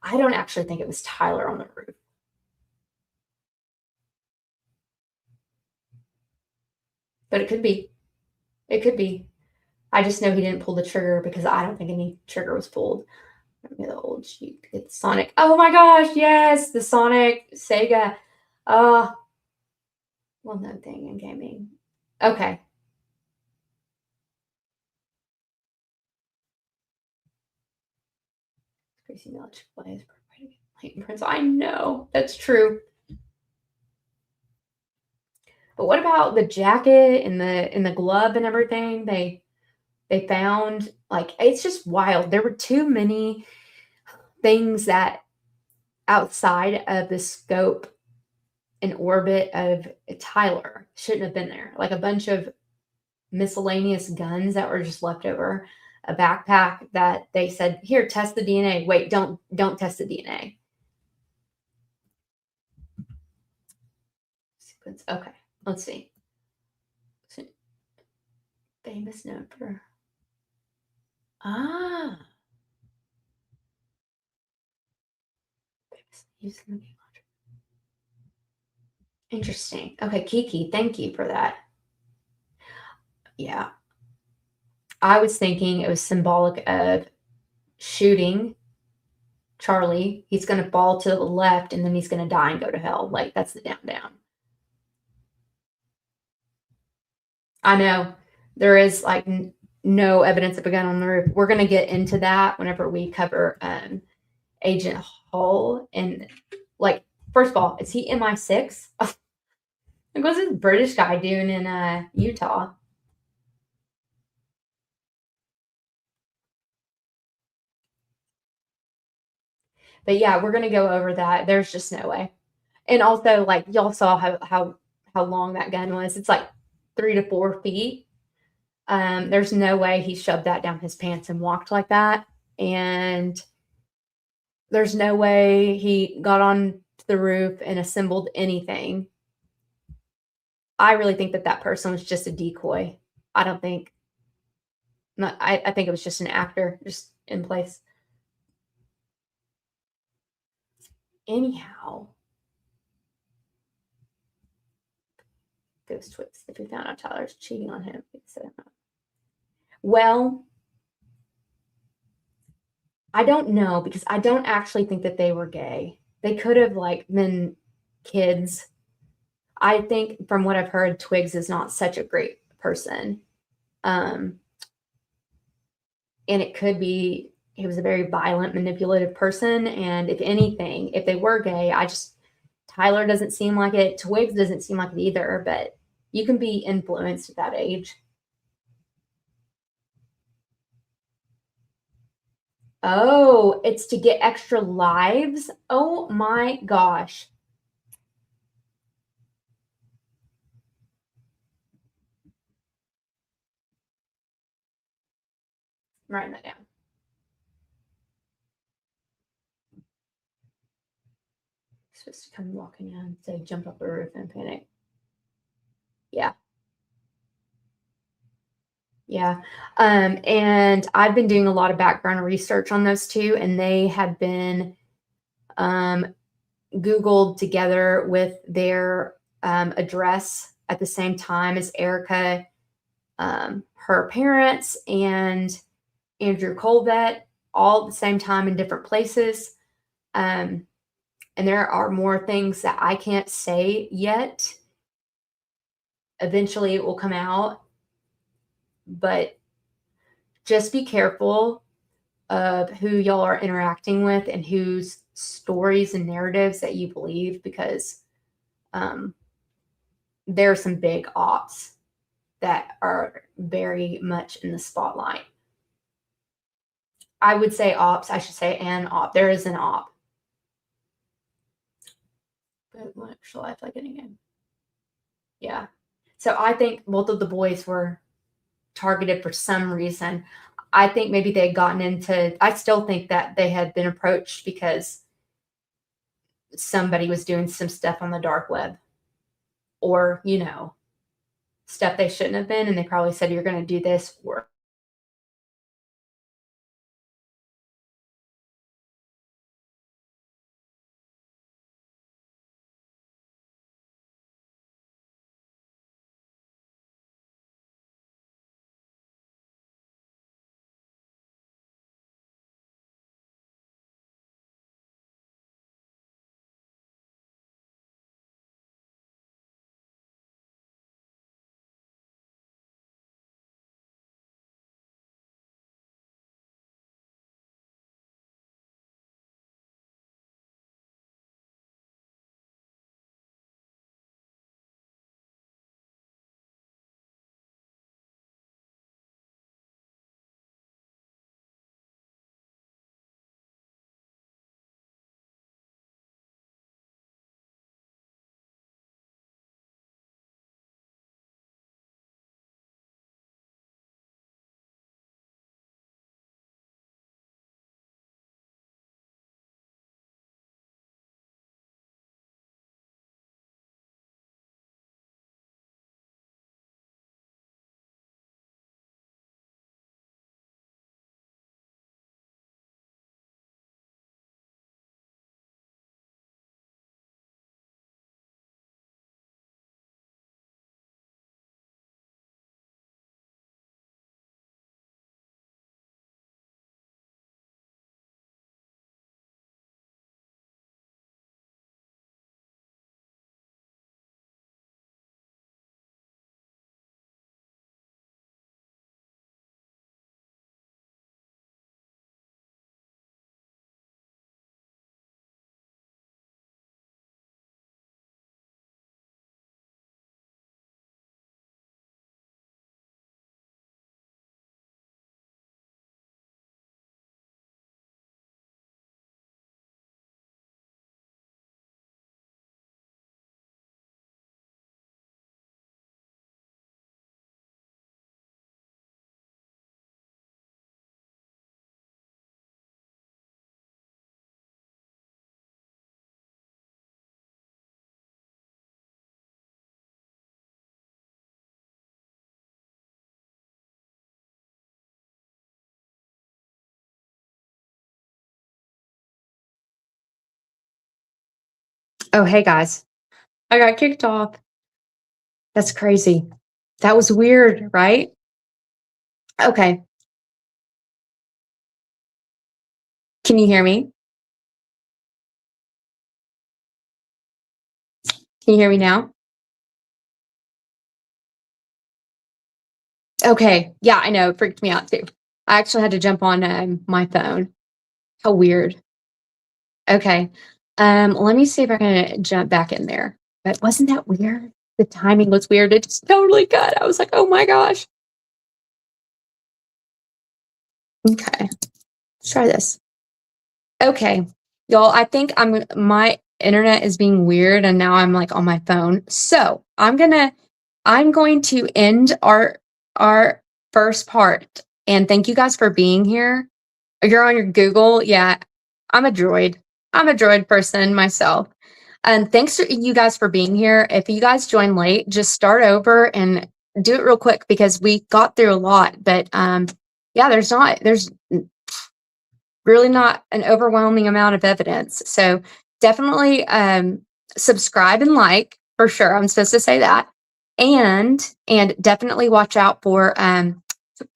I don't actually think it was Tyler on the roof. But it could be. It could be. I just know he didn't pull the trigger because I don't think any trigger was pulled. The old Jeep. It's Sonic. Oh my gosh, yes, the Sonic Sega. Well, no thing in gaming. Okay. Crazy knowledge plays. Prince. I know that's true. But what about the jacket and the glove and everything? They found, like, it's just wild. There were too many things that outside of the scope and orbit of Tyler shouldn't have been there. Like a bunch of miscellaneous guns that were just left over, a backpack that they said, here, test the DNA. Wait, don't test the DNA. Sequence. Okay, let's see. Famous known for interesting. Okay, Kiki, thank you for that. Yeah. I was thinking it was symbolic of shooting Charlie. He's going to fall to the left and then he's going to die and go to hell. Like, that's the down. I know there is like no evidence of a gun on the roof. We're going to get into that whenever we cover Agent Hull. And like, first of all, is he MI6? Like, what's this British guy doing in Utah? But yeah, we're gonna go over that. There's just no way. And also, like, y'all saw how long that gun was. It's like 3 to 4 feet. There's no way he shoved that down his pants and walked like that. And there's no way he got on the roof and assembled anything. I really think that person was just a decoy. I don't think I think it was just an actor just in place. Anyhow, Ghost Twix. If he found out Tyler's cheating on him, he'd say no. Well, I don't know because I don't actually think that they were gay. They could have like been kids. I think from what I've heard, Twiggs is not such a great person. Um, and it could be he was a very violent, manipulative person. And if anything, if they were gay, Tyler doesn't seem like it. Twiggs doesn't seem like it either, but you can be influenced at that age. Oh, it's to get extra lives? Oh my gosh. I'm writing that down. Supposed to come walking in and say jump up the roof and panic. Yeah. Yeah. And I've been doing a lot of background research on those two, and they have been um, Googled together with their address at the same time as Erica, her parents, and Andrew Colvett, all at the same time in different places. Um, and there are more things that I can't say yet. Eventually, it will come out, but just be careful of who y'all are interacting with and whose stories and narratives that you believe because um, there are some big ops that are very much in the spotlight. I would say ops, I should say an op. There is an op. But what actual life like getting in? Yeah. So I think both of the boys were targeted for some reason. I think maybe they had gotten into I still think that they had been approached because somebody was doing some stuff on the dark web or, stuff they shouldn't have been and they probably said you're going to do this or Oh, hey guys. I got kicked off. That's crazy. That was weird, right? Okay. Can you hear me? Can you hear me now? Okay. Yeah, I know. It freaked me out too. I actually had to jump on my phone. How weird. Okay. Let me see if I can jump back in there. But wasn't that weird? The timing was weird. It just totally cut. I was like, oh my gosh. Okay. Let's try this. Okay. Y'all, I think my internet is being weird and now I'm like on my phone. So I'm going to end our first part. And thank you guys for being here. You're on your Google. Yeah, I'm a droid. I'm a droid person myself. And thanks to you guys for being here. If you guys join late, just start over and do it real quick because we got through a lot. But yeah, there's really not an overwhelming amount of evidence. So definitely subscribe and like for sure. I'm supposed to say that. And definitely watch out for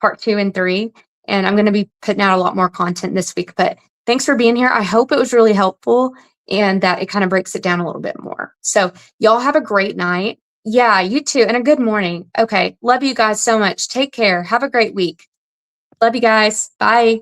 part 2 and 3. And I'm going to be putting out a lot more content this week. But thanks for being here. I hope it was really helpful and that it kind of breaks it down a little bit more. So y'all have a great night. Yeah, you too. And a good morning. Okay. Love you guys so much. Take care. Have a great week. Love you guys. Bye.